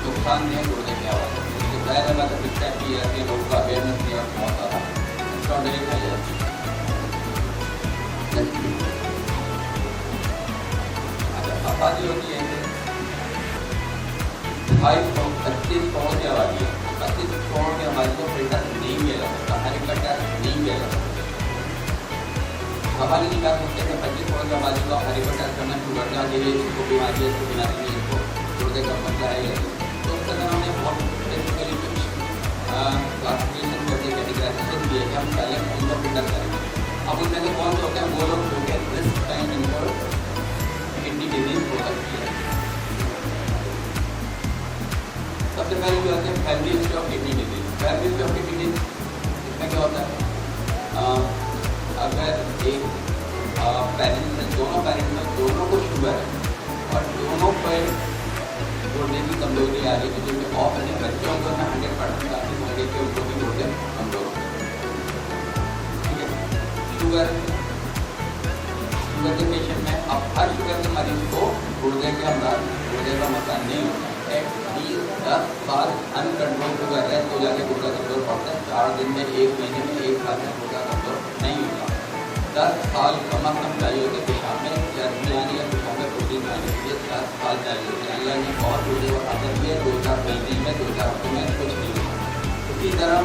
नुकसानदेह गुर्दे की आवाज़ है। पहले बात शिक्षा की जाती है, लोगों का अवेयरनेस नहीं है बहुत ज़्यादा, स्ट्रॉबेरी खाई जाती है। अच्छा आबादी होती है 25 करोड़ की आबादी है, 25 करोड़ की आबादी को फिल्टर नहीं किया जा सकता, हर एक का टेस्ट नहीं किया जा सकता। सवाल नहीं कर सकते कि 25 करोड़ की आबादी को हर एक का टेस्ट करना, शुगर का के लिए इसको बीमारी है, इसको बीमारी नहीं, इसको गुर्दे का मसला है, तो उस तरह हमने बहुत बेसिकली कुछ क्लासिफिकेशन करके कैटेगराइजेशन किए कि हम पहले उनको फिल्टर करेंगे। अब उनमें से कौन से होते हैं वो लोग जो कि रिस्क टाइम इनको किडनी डिजीज हो सकती है। सबसे पहले जो होते हैं family history of kidney disease. Family history of kidney disease इसमें क्या होता है, अगर एक पेरेंट्स में दोनों को शुगर है और दोनों पर गुर्दे की कमजोरी आ रही है, जो कि ऑफ अपने बच्चों को 100% काफी होंगे कि उनको भी गुर्दे कमजोर होते हैं। ठीक है, शुगर के पेशेंट में अब हर शुगर के मरीज को गुर्दे के अमराज, गुर्दे का मसला नहीं होता है। 10 साल अनकंट्रोल शुगर है तो जाके गुर्दा कमजोर पड़ता है, 4 दिन में, 1 महीने में, 1 साल में गुर्दा कमजोर नहीं होता। 10 साल कम अज कम चाहिए होते पेशाब में चर्बी आनी या पेशाब में प्रोटीन आने के लिए 10 साल चाहिए होते हैं। अल्लाह ने बहुत मुझे अगर ये 2-4 महीने में 2-4 हफ्तों में कुछ नहीं होता। इसी तरह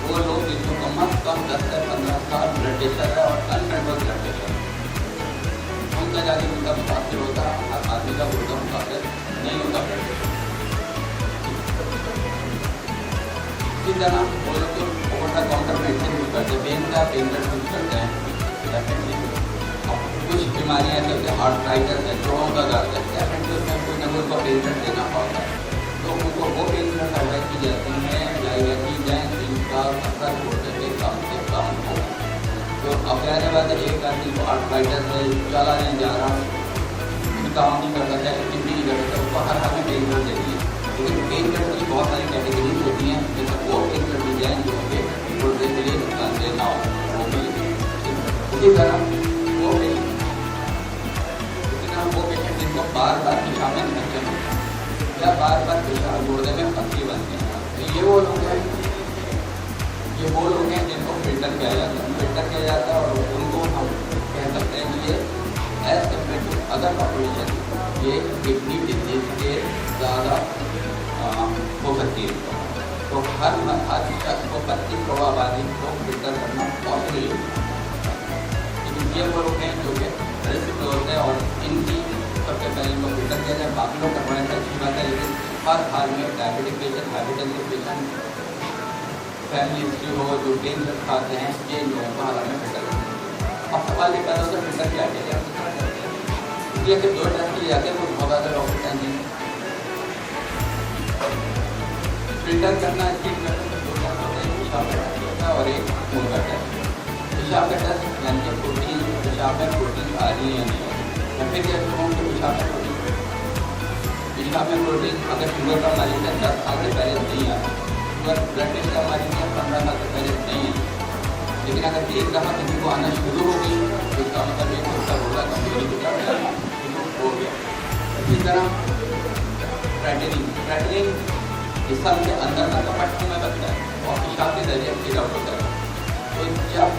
वो लोग जिनको कम अज कम 10 से 15 साल ब्लड प्रेशर है और अनकंट्रोल ब्लड प्रेशर है, उनका जाके उनका मुतासर होता है, हर आदमी का गुर्दा मुतासर नहीं होता ब्लड प्रेशर। इसी तरह वो लोग जो over the counter medicine use करते हैं, पेन ड्रग यूज करते हैं, कुछ बीमारियाँ ऐसे होती हैं, आर्थराइटिस है, जोड़ों का दर्द है, डेफिनेटली उसमें कोई ना कोई पेन ड्रग देना पड़ता है, तो उनको वो पेन ड्रग एडवाइस की जाती है या ये की जाए जिनका असर गुर्दे पे कम से कम हो। तो अब कहने बात है एक आदमी को आर्थराइटिस है, चला नहीं जा रहा, काम नहीं कर सकता, किडनी नहीं कर सकता, उसको हर हाल में पेन ड्रग देती है। लेकिन पेन ड्रग की बहुत सारी कैटेगरीज होती हैं, जैसे वो पेन ड्रग दी जाए जो कि गुर्दे के लिए नुकसानदेह ना हो, वो भी इसी तरह वो पेशेंट जिनको बार बार पेशाब में इन्फेक्शन होता है या बार बार पेशाब गुर्दे में पथरी बनती है, तो ये वो लोग हैं जिनको फिल्टर किया जाता है और उनको हम कह सकते हैं कि ये as compare to other population ये किडनी डिजीज के ज़्यादा हो सकती है। तो हर शख्स को 25 करोड़ आबादी को फिल्टर करना पॉसिबल है, लेकिन ये वो लोग हैं जो कि रिस्क होते हैं और इनकी सबसे पहले इनको फिल्टर किया जाए, बाकी लोग करवाने से अच्छी बात है। लेकिन हर हाल में diabetic patient, hypertensive patient, family history हो, जो पेन ड्रग खाते हैं, ये इन लोगों को हाल में फिल्टर करते हैं। अब सवाल ये पैदा होता है फिल्टर क्या किया जाए, इसलिए सिर्फ 2 टेस्ट किए जाते हैं, कुछ बहुत ज़्यादा डॉक्टर टेंशन फिल्टर करना इसकी 2 टेस्ट होते हैं, पेशाब का टेस्ट होता है और एक खून का टेस्ट। पेशाब का टेस्ट यानी कि प्रोटीन, पेशाब में प्रोटीन आ रही है या नहीं, या फिर क्या कहूँ कि पेशाब में प्रोटीन अगर शुगर का मरीज है 10 साल से पहले नहीं आया, शुगर ब्लड प्रेशर का मरीज है 15 साल से पहले नहीं है, लेकिन अगर एक दफ़ा किसी को आना शुरू हो गई तो इसका मतलब ये उसका गुर्दा कमजोरी हो गया। इसी तरह फ्रैटनिंग हिस्सा के अंदर का पट्टी में बनता है और पेशाब के जरिए फिर आउट होता है। तो जब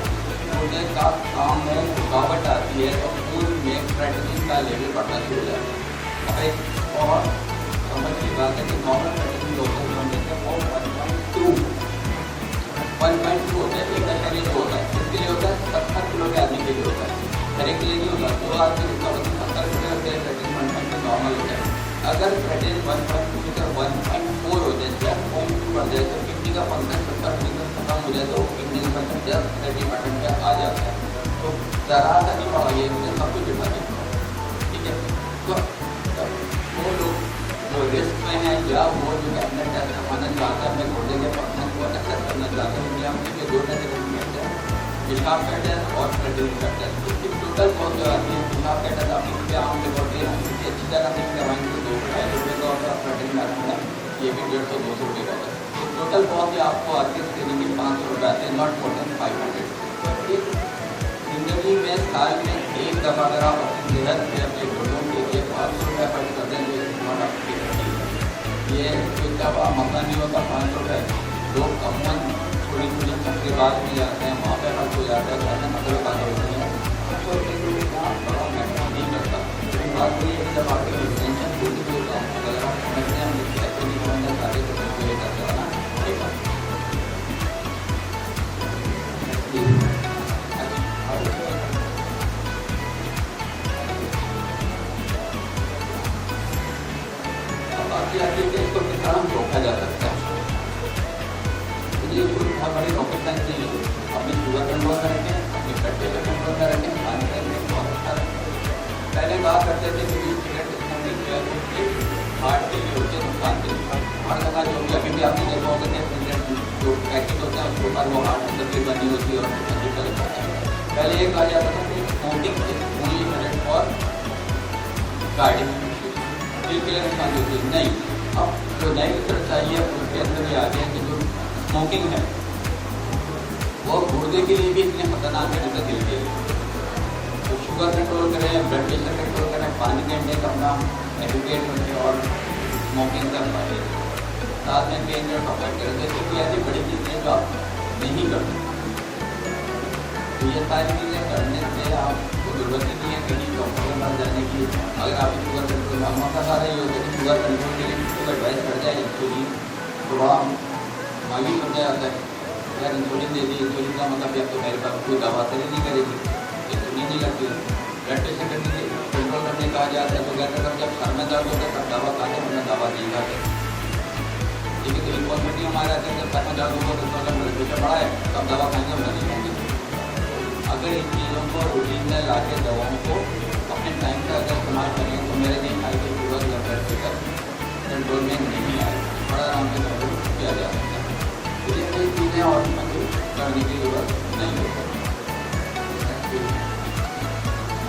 गुर्दे का काम में रुकावट आती है तो खून में क्रेटिनिन का लेवल बढ़ना शुरू हो जाता है। अब एक और समझ की बात है कि नॉर्मल क्रेटिनिन जो होता है हम देखते हैं वो 1.2 होता है। एक शरीर जो होता है किसके लिए होता है? 70 किलो के आदमी के लिए होता है, हर एक के लिए नहीं होता। जो आदमी जितना वजन 70 किलो होता है क्रेटिनिन 1.2 नॉर्मल होता है। अगर क्रेटिनिन 1.2 से 1.4 हो जाए या 0.2 बढ़ जाए तो किडनी का फंक्शन 70% खत्म हो जाए तो किडनी का फंक्शन 10-30% पे आ जाता है। तो जरा सा नहीं बढ़ा ये सब कुछ बिठा देता है, ठीक है। तो वो लोग जो रिस्क में है या वो जो कैबिनेट टेस्ट करवाना चाहता है, मैं गुर्दे के फंक्शन को एक्सेस करना चाहता हूँ, इंडिया में के 2 टेस्ट मिलते हैं, पेशाब का टेस्ट और क्रेटिनिन का टेस्ट। इसकी टोटल कॉस्ट जो आती है पेशाब का टेस्ट आपकी पे आम लेवल पे अच्छी तरह से करवाएंगे तो 2-2.5 रुपये का होता है। क्रेटिनिन का ये भी 150-200 रुपये का होता है। टोटल कॉस्ट आपको आती है स्क्रीनिंग की 500 रुपये आते हैं, नॉट मोर देन 500। जिंदगी में साल में एक दफ़ा अगर आप अपनी सेहत से अपने घोड़ों के लिए 500 रुपये खर्च करते हैं तो नॉट आपकी ये कोई दफ़ा मसला नहीं होता। 500 रुपये लोग अमूमन थोड़ी थोड़ी तकरीबात में जाते हैं, वहाँ पर खर्च हो जाता है, घर में मतलब बात होती है। 500 रुपये का बड़ा मैटर नहीं करता। लेकिन बात ये है कि जब आपकी टेंशन पूरी हो तो अगर आप समझते हैं हम ऐसे नहीं समझना चाहते तो ये करते हैं ना, ठीक है। इसको किस तरह रोका जा सकता है? ये कोई बहुत बड़ी रॉकेट साइंस नहीं है। अपनी शुगर कंट्रोल करेंगे, अपनी ब्लड प्रेशर कंट्रोल करेंगे, पानी करेंगे, बहुत अच्छा रहेगा। पहले बात करते थे कि सिगरेट हार्ट के लिए होते हैं, नुकसान के लिए। हर जगह जो भी अभी भी आपने देखा होगा कि सिगरेट जो पैकेट होता है उसके ऊपर वो हार्ट की तकलीफ बनी होती है और तकलीफ होता है। पहले ये कहा जाता था कि स्मोकिंग ओनली सिगरेट और कार्डियक दिल के लिए नुकसान होती है। नहीं, अब जो नई रिसर्च आई है उसके अंदर ये आ गया कि जो स्मोकिंग है वो गुर्दे के लिए भी इतने खतरनाक है जैसे दिल के लिए। तो शुगर कंट्रोल करें, ब्लड प्रेशर कंट्रोल करें, पानी का इंटेक अपना एजुकेट करें और स्मोकिंग कर पाए, साथ में पेन ड्रग अवॉइड करें। जैसे कोई ऐसी बड़ी चीज़ें जो आप नहीं करते, तो ये सारी चीज़ें करने से आपको जरूरत ही नहीं है कहीं डॉक्टर के पास जाने की। अगर आप शुगर कंट्रोल हमारा सारा ये होता है कि शुगर कंट्रोल के लिए शुगर एडवाइस कर जाए इंसुलिन, तो बड़ा मायूस हो जाता है यार इंसुलिन दे दी। इंसुलिन का मतलब या तो मेरे पास कोई दवा असर नहीं करेगी, इंसुलिन नहीं लगती। ब्लड प्रेशर कंट्रोल करने कहा जाता है तो कहते हैं जब सर में दर्द होता है तब दवा खाते हैं, वरना दवा नहीं खाते। ठीक है, तो इन्फॉर्मेटिव हमारे आते हैं जब सर में दर्द होगा तो अगर ब्लड प्रेशर बढ़ा है तब दवा खाएंगे, वरना नहीं खाएंगे। अगर इन चीज़ों को रूटीन में ला के दवाओं को अपने टाइम से अगर इस्तेमाल करें तो मेरे नहीं खाई कि शुगर या ब्लड प्रेशर कंट्रोल में नहीं आए, बड़ा आराम से कंट्रोल किया जा सकता है। तो ये कई चीज़ें और करने की जरूरत नहीं होती।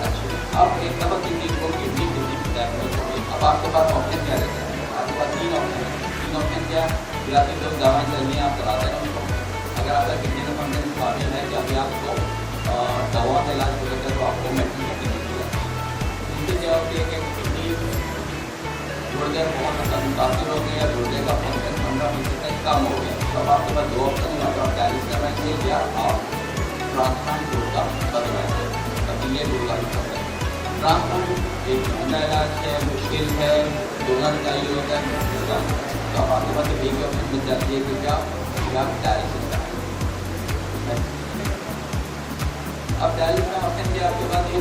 अच्छा, अब एक दफ़ा किसी को किडनी डायग्नोज हो गई, अब आपके पास ऑप्शन क्या रहता है? आपके पास 3 ऑप्शन है। 3 ऑप्शन क्या है? फिर आपकी जो दवाएँ चल रही हैं आप चलाते हैं उनको। अगर आपका किडनी का फंक्शन काबिल है कि अभी आपको दवा का इलाज हो जाता है तो आपको मेडिसिन की जरूरत है। इससे क्या होती है कि किडनी गुर्दे बहुत मुतासिर हो गए या गुर्दे का फंक्शन 15% कम हो गया, तो अब आपके पास 2 ऑप्शन है, आप डायलिसिस करवाएंगे या आप ट्रांसप्लांट का करवाएंगे। तभी ये 2 इलाज होता है। ट्रांसप्लांट एक महंगा इलाज है, मुश्किल है, डोनर चाहिए होता है, तो अब आपके पास एक ऑप्शन मिल जाती है कि क्या आप डायलिसिस कराएंगे। अब डायलिसिस में ऑप्शन क्या आपके पास ये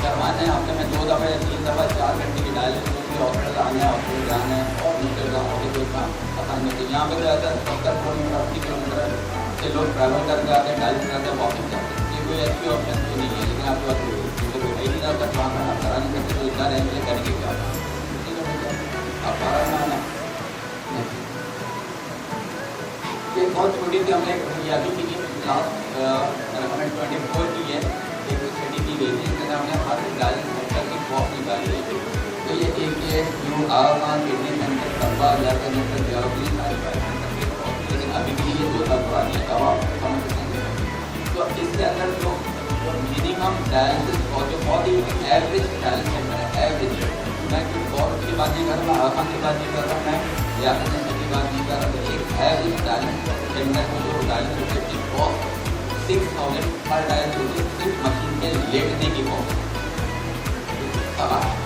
करवाना है हफ्ते में 2 दफ़ा या 3 दफ़ा 4 घंटे की डायलिसिस होगी, हॉस्पिटल आना है, हॉस्पिटल जाना है और दूसरे गाँव के कोई काम आसान होती है। यहाँ पर रहता है 70 किलोमीटर 80 किलोमीटर से लोग ट्रैवल करके आते हैं, डायलिसिस करते हैं, वापस जाते हैं। ये कोई अच्छी ऑप्शन तो नहीं है, लेकिन आपके पास कोई नहीं जाता, वहाँ आप करा नहीं सकते, तो इतना रहेंगे करेंगे क्या आप बाहर में आना। ये बहुत छोटी सी हमने अभी की लास्ट हमें 24 की है एक स्टडी की गई थी, जिसमें हमने हर डायलिसिस सेंटर की कॉस्ट निकाली है। तो ये एक ये यू आर किडनी सेंटर तब्बा जाकर सेंटर जवाबी सारी सेंटर की कॉस्ट, लेकिन अभी के लिए 2 साल पुरानी है, अब आप समझ सकते हैं। तो इसके अंदर जो मिनिमम डायलिसिस और जो बहुत ही एवरेज डायलिसिस सेंटर है, एवरेज, मैं कोई बहुत की बात नहीं कर रहा, आसान की बात नहीं कर रहा, मैं या की बात नहीं कर रहा, तो एक एवरेज डायलिसिस सेंटर को जो डायलिसिस की कॉस्ट 6000 पर डायलिसिस होती है सिर्फ मशीन के लेटने की कॉस्ट।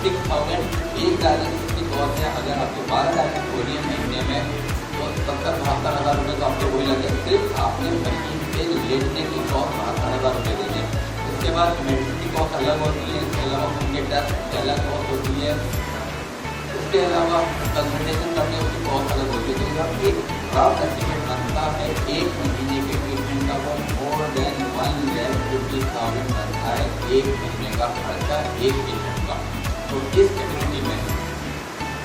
6000 एक डायलिसिस की कॉस्ट है। अगर आपको 12 डायलिसिस हो रही है महीने में तो 70-72 रुपये तो आपको वही लगे, सिर्फ आपने मशीन के लेटने की कॉस्ट 72 रुपये देंगे। उसके बाद मेडिसिन की कॉस्ट अलग होती है, इसके अलावा उनके टेस्ट की अलग कॉस्ट होती है, उसके अलावा कंसल्टेशन करने उसकी कॉस्ट अलग होती है। तो जब एक रफ एस्टिमेट बनता है एक महीने के ट्रीटमेंट का वो more than 1,50,000 बनता है एक महीने का खर्चा एक पेशेंट का। तो इस कम्युनिटी में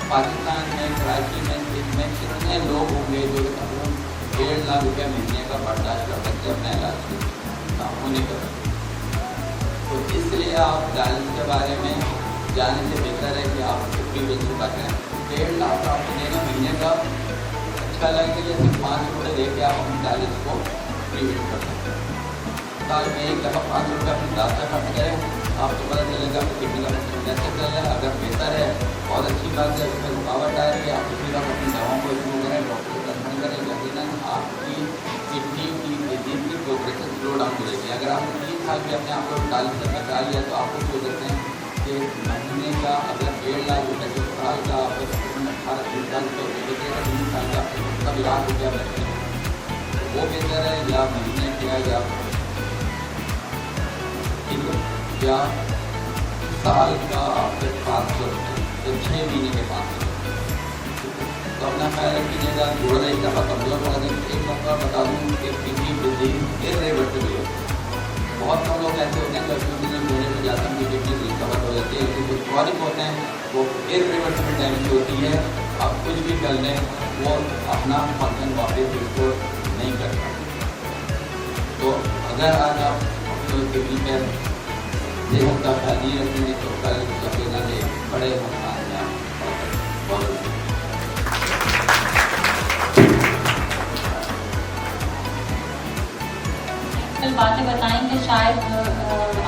पाकिस्तान में कराची में इसमें कितने लोग होंगे जो तकरीबन 1.5 लाख रुपये महीने का बर्दाश्त कर सकते हैं अपने इलाज होने का। तो इसलिए आप डायलिसिस के बारे में जाने से बेहतर है कि आप प्रिवेंशन का करें। 1.5 लाख आपको देना महीने का अच्छा लगेगा, जैसे 5 रुपये दे के आप अपनी डायलिसिस को प्रिवेंट कर सकते हैं। साल में एक दफ़ा 5 रुपये अपनी दास्ता खर्च करें, आपको पता चलेगा कि किडनी का फंक्शन कैसे चल रहा है। अगर बेहतर है बहुत अच्छी बात है, उसमें रुकावट आ रही है आप उसी वक्त अपनी दवाओं को शुरू करें, डॉक्टर को कंसल्ट करें, यकीनन आपकी किडनी की डिजीज की प्रोग्रेस स्लो डाउन हो जाएगी। अगर आपने 3 साल भी अपने आप को डायलिसिस से बचा लिया तो आपको सोच सकते हैं कि महीने का अगर 1.5 लाख रुपये के साल का आपको तकरीबन 18-20 लाख रुपये बचेगा, 3 साल का आपको 1 लाख रुपया बचेगा। वो बेहतर है या महीने का या साल का आपके 500 रुपये तो 6 महीने के 500 रुपये। तो अपना ख्याल रखिएगा। थोड़ा एक दफ़ा कमजोर बता दें, एक दफ़ा बता दूँ कि किडनी डिजीज इर्रिवर्सिबल है। बहुत कम लोग ऐसे होते हैं जो किडनी होने पर जाते हैं किडनी रिकवर हो जाती है, लेकिन जो क्रॉनिक होते हैं वो इर्रिवर्सिबल डैमेज होती है। आप कुछ भी कर लें वो अपना फंक्शन वापस रिस्टोर नहीं कर सकते। तो अगर आज आप अपनी किडनी पर सेहत का ख्याल नहीं रखेंगे तो कल सफेदा ले बड़े नुकसान में बहुत कल बातें बताएंगे शायद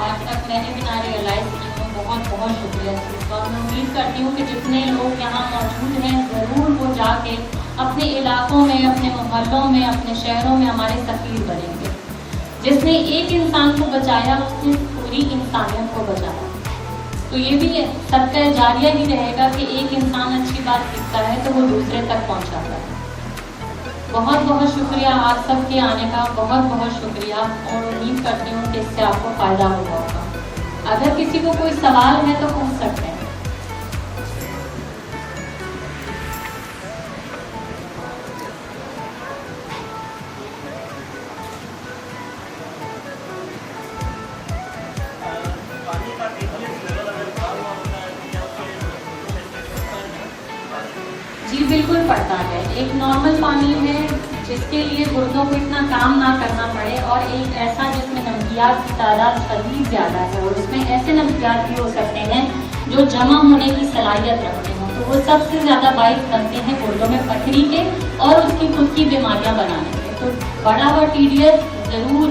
आज तक मैंने भी ना रियलाइज़ की हूँ। बहुत बहुत शुक्रिया इस चीज़ का। और मैं उम्मीद करती हूँ कि जितने लोग यहाँ मौजूद हैं ज़रूर वो जाके अपने इलाकों में, अपने मोहल्लों में, अपने शहरों में हमारे सफ़ीर बनेंगे। जिसने एक इंसान को बचाया उसने पूरी इंसानियत को बचाया। तो ये भी सबका जारिया ही रहेगा कि एक इंसान अच्छी बात सीखता है तो वो दूसरे तक पहुंचाता है। बहुत बहुत शुक्रिया आप सब के आने का, बहुत बहुत शुक्रिया। और उम्मीद करती हूँ कि इससे आपको फ़ायदा हुआ होगा। अगर किसी को कोई सवाल है तो पूछ सकते हैं। जी बिल्कुल पड़ता है। एक नॉर्मल पानी है जिसके लिए गुर्दों को इतना काम ना करना पड़े, और एक ऐसा जिसमें नमकियात की तादाद शदीद ज़्यादा है और उसमें ऐसे नमकियात भी हो सकते हैं जो जमा होने की सलाहियत रखते हैं। तो वो सबसे ज़्यादा बाइस बनते हैं गुर्दों में पथरी के और उसकी खुद की बीमारियाँ बनाने के। तो बढ़ा हुआ TDS ज़रूर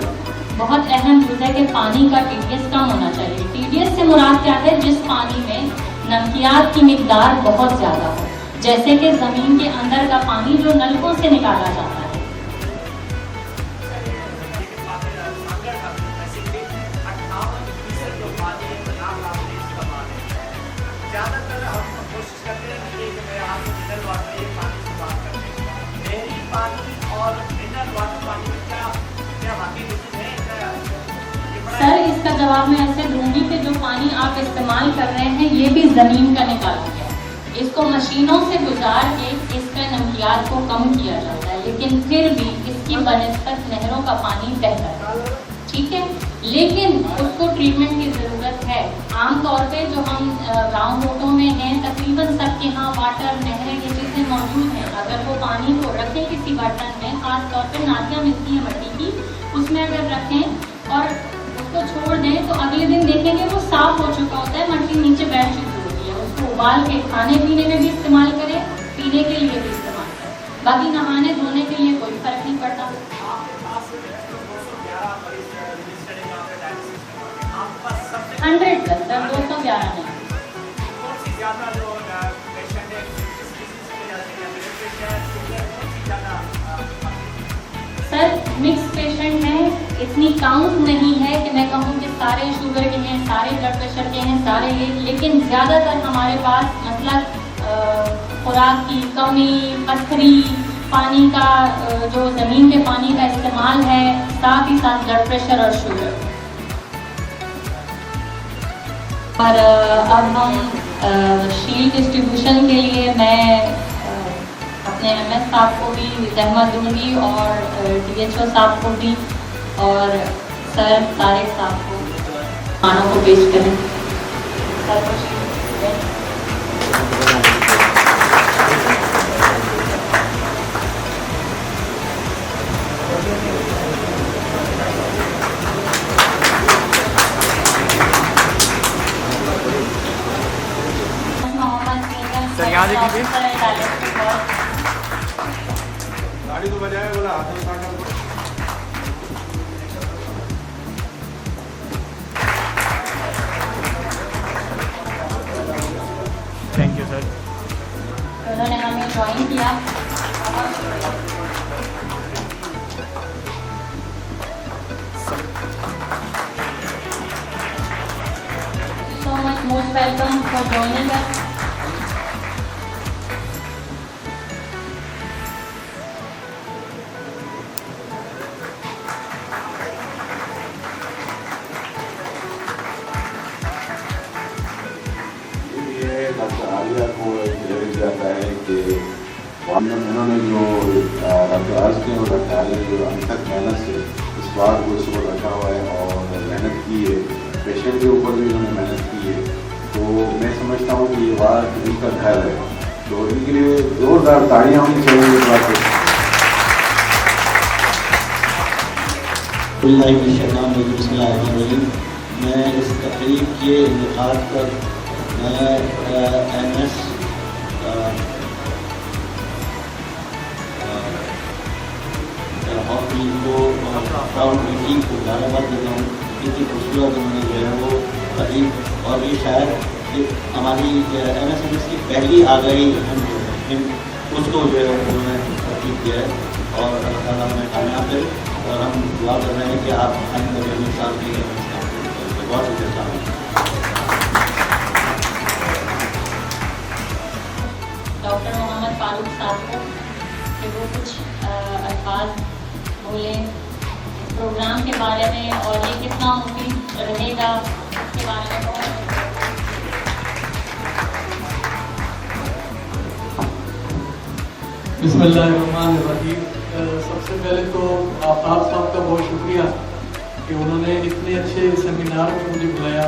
बहुत अहम चीज़ है कि पानी का TDS कम होना चाहिए। TDS से मुराद क्या है? जिस पानी में नमकियात की मिकदार बहुत ज़्यादा हो, जैसे कि ज़मीन के अंदर का पानी जो नलकों से निकाला जाता है। ज़्यादातर हम कोशिश करते हैं कि आप मिनरल वाटर ये पानी से बात करते हैं। नहरी पानी और मिनरल वाटर पानी में क्या बाकी डिफरेंस है? सर इसका जवाब मैं ऐसे दूंगी कि जो पानी आप इस्तेमाल कर रहे हैं ये भी ज़मीन का निकाला गया है। इसको मशीनों से गुजार के इसका नमकियात को कम किया जाता है, लेकिन फिर भी इसकी बनिस्बत नहरों का पानी बेहतर है। ठीक है, लेकिन उसको ट्रीटमेंट की ज़रूरत है। आमतौर पे जो हम गांव मोटों में हैं तकरीबन सबके यहाँ वाटर, नहरें, ये चीज़ें मौजूद हैं। अगर वो पानी को रखें किसी बर्तन में, ख़ास तौर पे नालियाँ मिलती हैं मट्टी की, उसमें अगर रखें और उसको छोड़ दें तो अगले दिन देखेंगे वो साफ़ हो चुका होता है, मट्टी नीचे बैठ चुकी होती है। उसको उबाल के खाने पीने में भी इस्तेमाल करें, पीने के लिए भी इस्तेमाल करें। बाकी नहाने धोने के लिए कोई फ़र्क नहीं पड़ता। 100 सर 211 नहीं। सर मिक्स पेशेंट हैं, इतनी काउंट नहीं है कि मैं कहूँ कि सारे शुगर के हैं, सारे ब्लड प्रेशर के हैं, सारे ये, लेकिन ज़्यादातर हमारे पास मसला खुराक की कमी, पथरी, पानी का जो ज़मीन के पानी का इस्तेमाल है, साथ ही साथ ब्लड प्रेशर और शुगर। और अब हम शील्ड डिस्ट्रीब्यूशन के लिए मैं अपने MS साहब को भी जहमत दूंगी और DHO साहब को भी और सर तारिक साहब को खानों को पेश करें। सर को शील्ड दें। सर यहाँ देखिए गाड़ी तो बजाए बोला हाथ में उठा कर थैंक यू सर। उन्होंने हमें ज्वाइन किया। So much most welcome for joining us. Doctor Alia को क्रेडिट जाता है कि उन्होंने जो डॉक्टर आज ने और डॉक्टर आलिया जो अभी तक मेहनत से इस बार को इसको रखा हुआ है और मेहनत की है, पेशेंट के ऊपर भी उन्होंने मेहनत की है, तो मैं समझता हूँ कि ये बात इनका घर है, तो इनके लिए जोरदार ताड़ियाँ होनी चाहिए इस बात पर। मैं इस तकरीब के इनेकाद पर मैं MS हॉकी को प्राउड मीटिंग को धन्यवाद देता हूँ। इतनी खूबसूरत उन्होंने जो है वो तकरीब और ये शायद हमारी MS की पहली आ गई उसको जो है उन्होंने तकरीब किया है और अल्लाह ताला हमें कामयाब करे और हम दुआ कर रहे हैं कि आप आइंदा में साल के बहुत अच्छा है। डॉक्टर मोहम्मद फारूक साहब को कि वो कुछ अल्फाज बोले इस प्रोग्राम के बारे में और ये कितना मुफीद रहेगा उसके बारे में। बिस्मिल्लाहिर्रहमानिर्रहीम। सबसे पहले तो आफ्ताब साहब का बहुत शुक्रिया कि उन्होंने इतने अच्छे सेमिनार में मुझे बुलाया।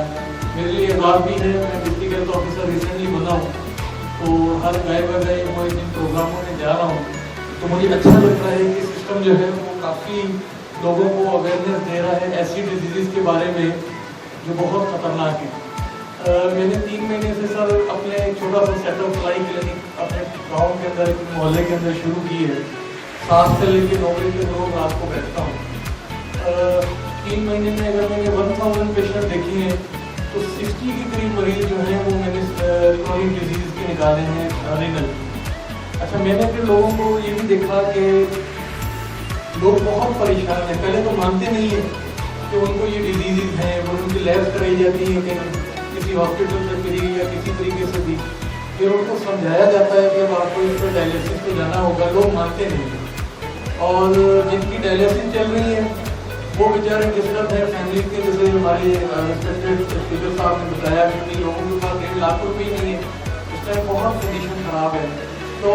मेरे लिए बात भी है, मैं डिस्ट्रिक्ट हेल्थ ऑफिसर रिसेंटली बना हूँ, तो हर गए बगए मैं जिन प्रोग्रामों में जा रहा हूँ तो मुझे अच्छा लग रहा है कि सिस्टम जो है वो काफ़ी लोगों को अवेयरनेस दे रहा है ऐसी डिजीज़ के बारे में जो बहुत ख़तरनाक है। मैंने 3 महीने से सर अपने एक छोटा सा सेटअप फ्लाई क्लिनिक अपने गांव के अंदर एक मोहल्ले के अंदर शुरू की है। 7 से लेकर 9 बजे तक रोज रात को बैठता हूँ। 3 महीने में अगर मैंने 1000 पेशेंट देखी हैं तो 60 के करीब मरीज जो हैं वो मैंने क्रोनिक डिजीज़ के निकाले हैं रीनल। अच्छा, मैंने फिर लोगों को ये भी देखा कि लोग बहुत परेशान हैं, पहले तो मानते नहीं हैं कि उनको ये डिजीज़ हैं, वो उनकी लैब्स कराई जाती हैं कि किसी हॉस्पिटल से फ्री या किसी तरीके से भी, फिर उनको समझाया जाता है कि अब आपको इस पर डायलिसिस पे जाना होगा, लोग मानते नहीं। और जिनकी डायलिसिस चल रही है वो बेचारे डिस्टर्ब है फैमिली के, जैसे हमारे रिस्पेक्टेड स्पीकर साहब ने बताया कि कई लोगों के पास 1.5 लाख रुपये ही नहीं है, इस टाइम बहुत कंडीशन ख़राब है। तो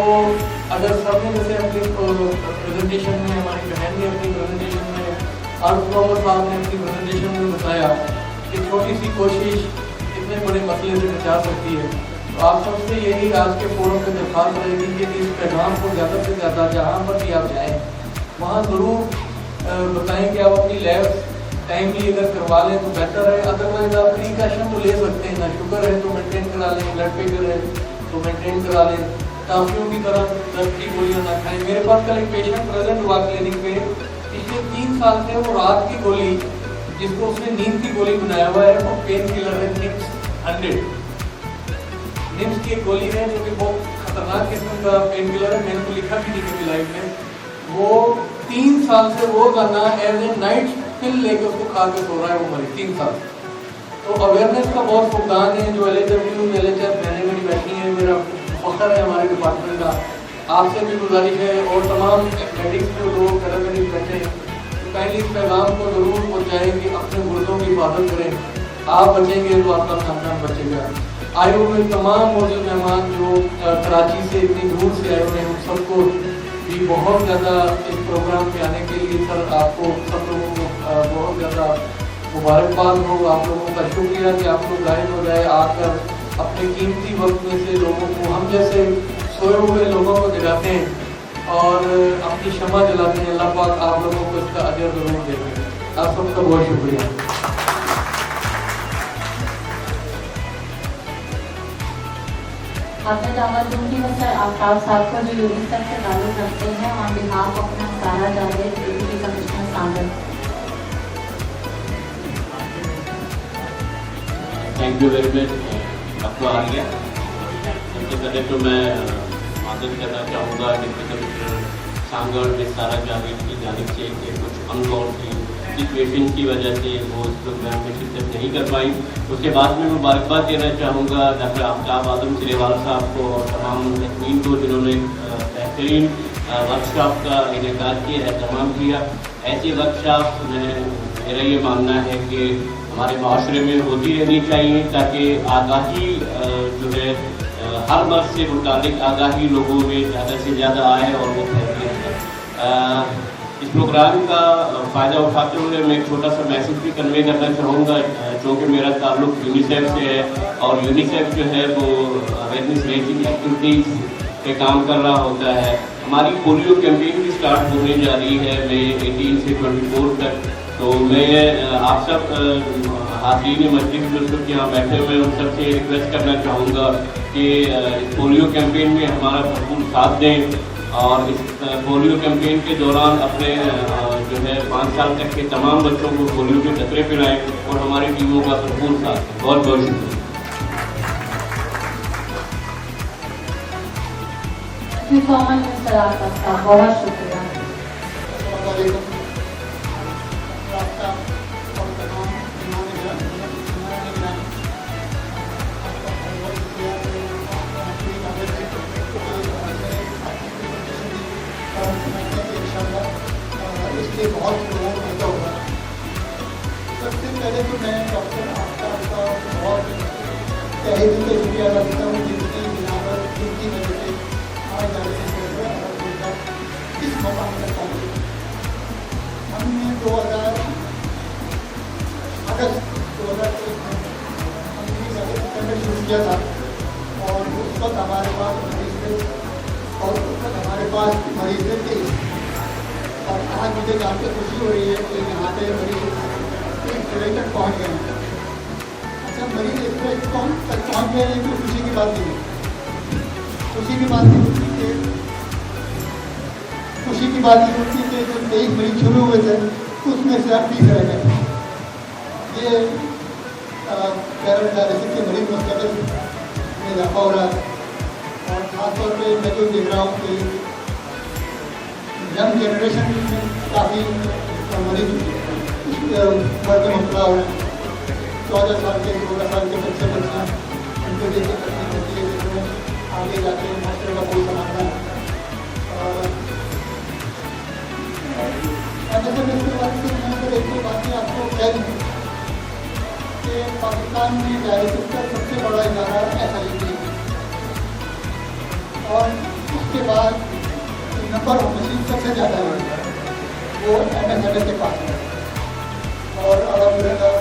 अगर सब ने जैसे अपनी प्रेजेंटेशन में, हमारी बहन ने अपनी प्रेजेंटेशन में, आर्थ साहब ने अपनी प्रेजेंटेशन में बताया कि छोटी सी कोशिश इतने बड़े मसले से बचा सकती है, तो आप सबसे यही आज के फोरम में दरख्वास्त रहेगी कि इस पैगाम को ज़्यादा से ज़्यादा जहाँ पर भी आप जाएँ वहाँ ज़रूर बताएं कि आप अपनी लैब टाइमली अगर करवा लें तो बेहतर है। अदरवाइज आप प्रिकॉशन तो ले सकते हैं ना, शुगर है तो मेंटेन करा लें, ब्लड प्रेशर है तो मेंटेन करा लें, काफियों की तरह दर्द की गोलियां ना खाएं। मेरे पास कल एक पेशेंट प्रेजेंट हुआ क्लिनिक पे, पिछले 3 साल से वो रात की गोली जिसको उसने नींद की गोली बनाया हुआ है, वो पेन किलर है निम्स 100। निम्स की एक गोली है जो कि बहुत खतरनाक किस्म का पेन किलर है, मैंने तो लिखा भी नहीं कभी लाइफ में। वो 3 साल से वो गाना एज ए नाइट पिल लेके उसको खा के सो रहा है वो मरीज 3 साल। तो अवेयरनेस का बहुत फुकदान है। जो LHW LHF बहनें मेरी बैठी हैं, मेरा फख्र है हमारे डिपार्टमेंट का। आपसे भी गुजारिश है और तमाम मेडिक्स जो लोग पैरामेडिक्स बैठे हैं तो काइंडली इस पैगाम को ज़रूर पहुँचाएँ कि अपने गुर्दों की हिफाजत करें। आप बचेंगे तो आपका खानदान बचेगा। आए हुए तमाम मौजूद मेहमान जो कराची से इतनी दूर से आए हुए हैं उन सबको भी बहुत ज़्यादा इस प्रोग्राम पे आने के लिए सर आपको सब लोगों को बहुत ज़्यादा मुबारकबाद हो। आप लोगों का शुक्रिया कि आप लोग गायब हो जाए आकर अपने कीमती वक्त में से लोगों को, हम जैसे सोए हुए लोगों को जगाते हैं और अपनी क्षमा जलाते हैं। अल्लाह पाक आप लोगों को इसका अजर ज़रूर देंगे। आप सबका बहुत शुक्रिया। आपने दावत दूंगी बस सर आफ्ताब साहब को जो यूनिसेफ से ताल्लुक़ रखते हैं ऑन बिहाफ अपना सारा Javed deputy commissioner Sagar. Thank you very much आपको आ गया। सबसे पहले तो मैं मादत करना चाहूँगा डिप्टी कमिश्नर सांगड़ में सारा जावेद की जानिब से कि कुछ अनफॉर्चुनेट सिचुएशन की वजह से वो इस प्रोग्राम में शिरकत नहीं कर पाई। उसके बाद में मुबारकबाद देना चाहूँगा डॉक्टर आफ्ताब आदम सिरेवाल साहब को और तमाम मुंतखबीन को जिन्होंने बेहतरीन वर्कशॉप का इनेकाद किया, एहतमाम किया। ऐसे वर्कशॉप में मेरा ये मानना है कि हमारे माशरे में होती रहनी चाहिए ताकि आगाही जो है हर मर्ज से मुतालिक आगाही लोगों में ज़्यादा से ज़्यादा आए और वो फैसले करें। इस प्रोग्राम का फ़ायदा उठाते हुए मैं एक छोटा सा मैसेज भी कन्वे करना चाहूँगा क्योंकि मेरा ताल्लुक़ यूनिसेफ से है और यूनिसेफ जो है वो अवेयरनेस रेजिंग एक्टिविटीज़ पे काम कर रहा होता है। हमारी पोलियो कैंपेन भी स्टार्ट होने जा रही है मई 18 से 24 तक। तो मैं आप सब हाज़रीन मस्जिद जो सब यहाँ बैठे हुए उन सबसे रिक्वेस्ट करना चाहूँगा कि पोलियो कैंपेन में हमारा भरपूर साथ दें और इस पोलियो कैंपेन के दौरान अपने जो है 5 साल तक के तमाम बच्चों को पोलियो के खतरे पिलाएँ और हमारी टीमों का भरपूर साथ दें। बहुत बहुत शुक्रिया। बहुत शुक्रिया। इसलिए बहुत लोगों को फायदा होगा। सबसे पहले तो मैं डॉक्टर आफ्ताब का बहुत तहे दिल से शुक्रिया अदा करता हूँ जिनकी बिना पर जिनकी वजह से आज जाने इस मकाम तक पहुँचे। हमने 2000 अगस्त 2023 में हमने शुरू किया था और उस वक्त हमारे पास मरीज थे और उस वक्त हमारे पास मरीज थे। और आज मुझे जानकर खुशी हो रही है कि यहाँ पे मरीज एक जगह तक पहुँच गए हैं। अच्छा, मरीज एक तक पहुँच गए हैं तो खुशी की बात नहीं है। खुशी की बात नहीं होती कि खुशी की बात ये होती कि जो 23 मरीज शुरू हुए थे उसमें से अब 30 रह गए। ये पैरालिसिस के मरीज मुस्तकिल में इजाफा हो रहा है और ख़ासतौर पर मैं जो देख रहा हूँ कि यंग जनरेशन में काफ़ी मरीज वर्ग में मुबतला हो रहे हैं। 14 साल के 16 साल के बच्चे बच्चियाँ उनको देख के तकलीफ होती है जिसमें आगे जाके मास्टर का कोई समाधान MSMS के बाद से मैं अगर एक दो बातें आपको कह दूँ कि पाकिस्तान में डायलिसिस का सबसे बड़ा इदारा SIT है और उसके बाद नंबर ऑफ मशीन सबसे ज़्यादा है वो MSMS के पास है और अलहमदुलिल्लाह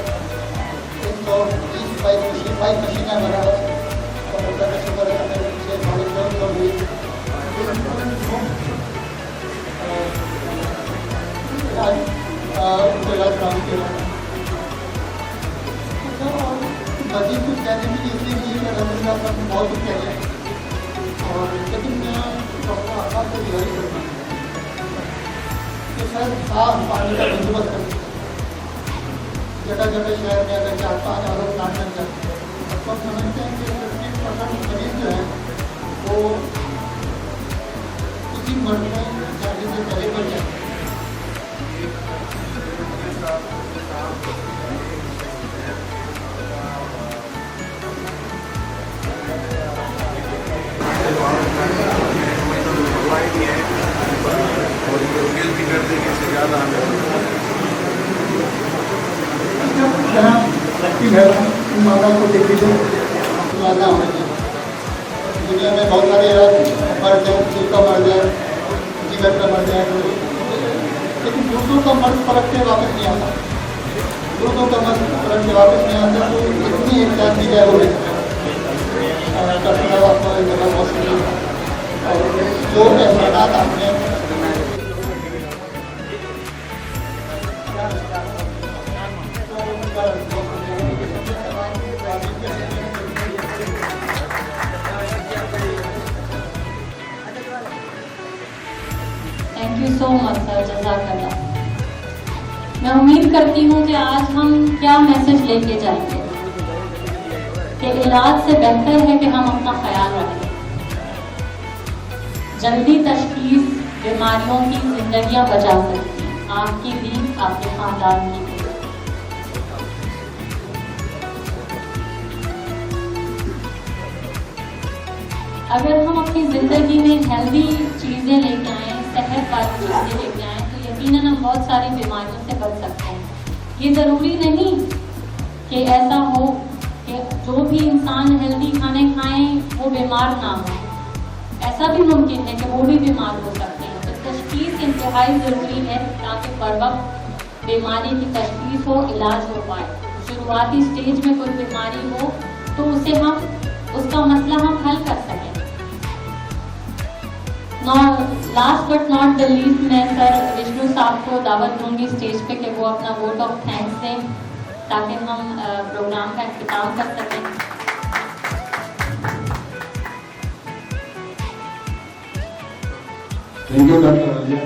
120 मशीनें हमारा और अल्लाह का शुक्र है हमें पीछे 4.5 सौ भी उनको इलाज काम किया। मजीद कुछ कहने की इसलिए भी कि अलहमदुलिल्लाह आपने बहुत कुछ कह लिया और लेकिन मैं डॉक्टर आफाक से गुजारिश करता हूँ कि सर साफ पानी का बंदोबस्त करें। जगह जगह शहर में अगर 4-5 अलग प्लांट बन जाते हैं तो हम समझते हैं कि 50% मरीज जो है वो इसी मर्ज में जाने से पहले बढ़ जाते हैं। माता को देखिए दुनिया में बहुत सारे मर जाए, दिल का मर जाए, जिगर का मर जाए, लेकिन दूसरों का मर्ज पलट के वापस नहीं आता। दूसरों का मर्ज पलट के वापस नहीं आता तो इतनी एक जात की जय हो रही जो एहसानात आपने thank you so much sir, जज़ाकल्लाह। मैं उम्मीद करती हूँ कि आज हम क्या मैसेज लेके जाएंगे कि इलाज से बेहतर है कि हम अपना ख्याल रखें। जल्दी तशखीस बीमारियों की जिंदगियां बचा सकती है, आपकी भी, आपके खानदान की भी। अगर हम अपनी ज़िंदगी में हेल्दी चीज़ें लेके आएँ, सेहत वाली चीज़ें लेके आएँ, तो यकीनन हम बहुत सारी बीमारियों से बच सकते हैं। ये ज़रूरी नहीं कि ऐसा हो कि जो भी इंसान हेल्दी खाने खाएं वो बीमार ना हो। ऐसा भी मुमकिन है कि वो भी बीमार हो सकते हैं। तो तशखीस इंतहाई ज़रूरी है ताकि बर वक्त बीमारी की तशखीस हो, इलाज हो पाए। शुरुआती स्टेज में कोई बीमारी हो तो उसे हम उसका मसला हम हल कर सकें। Last but not the least, मैं सर विष्णु साहब को दावत दूंगी स्टेज पे कि वो अपना वोट ऑफ थैंक्स दें ताकि हम प्रोग्राम का इख्तिताम कर सकें। Thank you doctor Alia.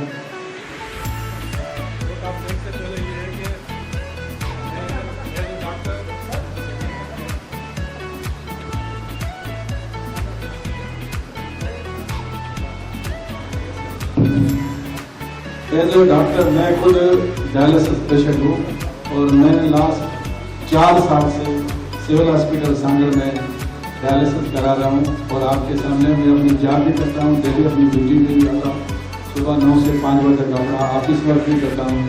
As a doctor मैं खुद डायलिसिस पेशेंट हूँ और मैंने लास्ट 4 साल से सिविल हॉस्पिटल सांगड़ में डायलिसिस करा रहा हूँ और आपके सामने मैं अपनी जॉब भी करता हूँ, डेली अपनी ड्यूटी भी करता हूँ। सुबह 9 से 5 बजे तक अपना ऑफिस वर्क भी करता हूँ,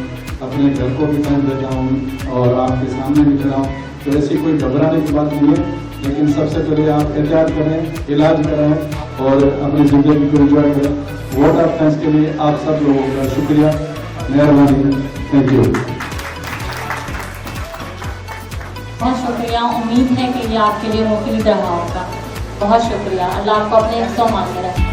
अपने घर को भी टाइम देता हूँ और आपके सामने भी खड़ा हूँ। तो ऐसी कोई घबराने की बात नहीं है, लेकिन सबसे पहले आप एहतियात करें, इलाज कराएं और अपनी ज़िंदगी को एंजॉय करें। वोट ऑफ थैंक्स के लिए आप सब लोगों का शुक्रिया, मेहरबानी, थैंक यू। बहुत शुक्रिया। उम्मीद है कि ये आपके लिए मुफीद रहा होगा। बहुत शुक्रिया। अल्लाह आपको अपने हिस्सों में रखे।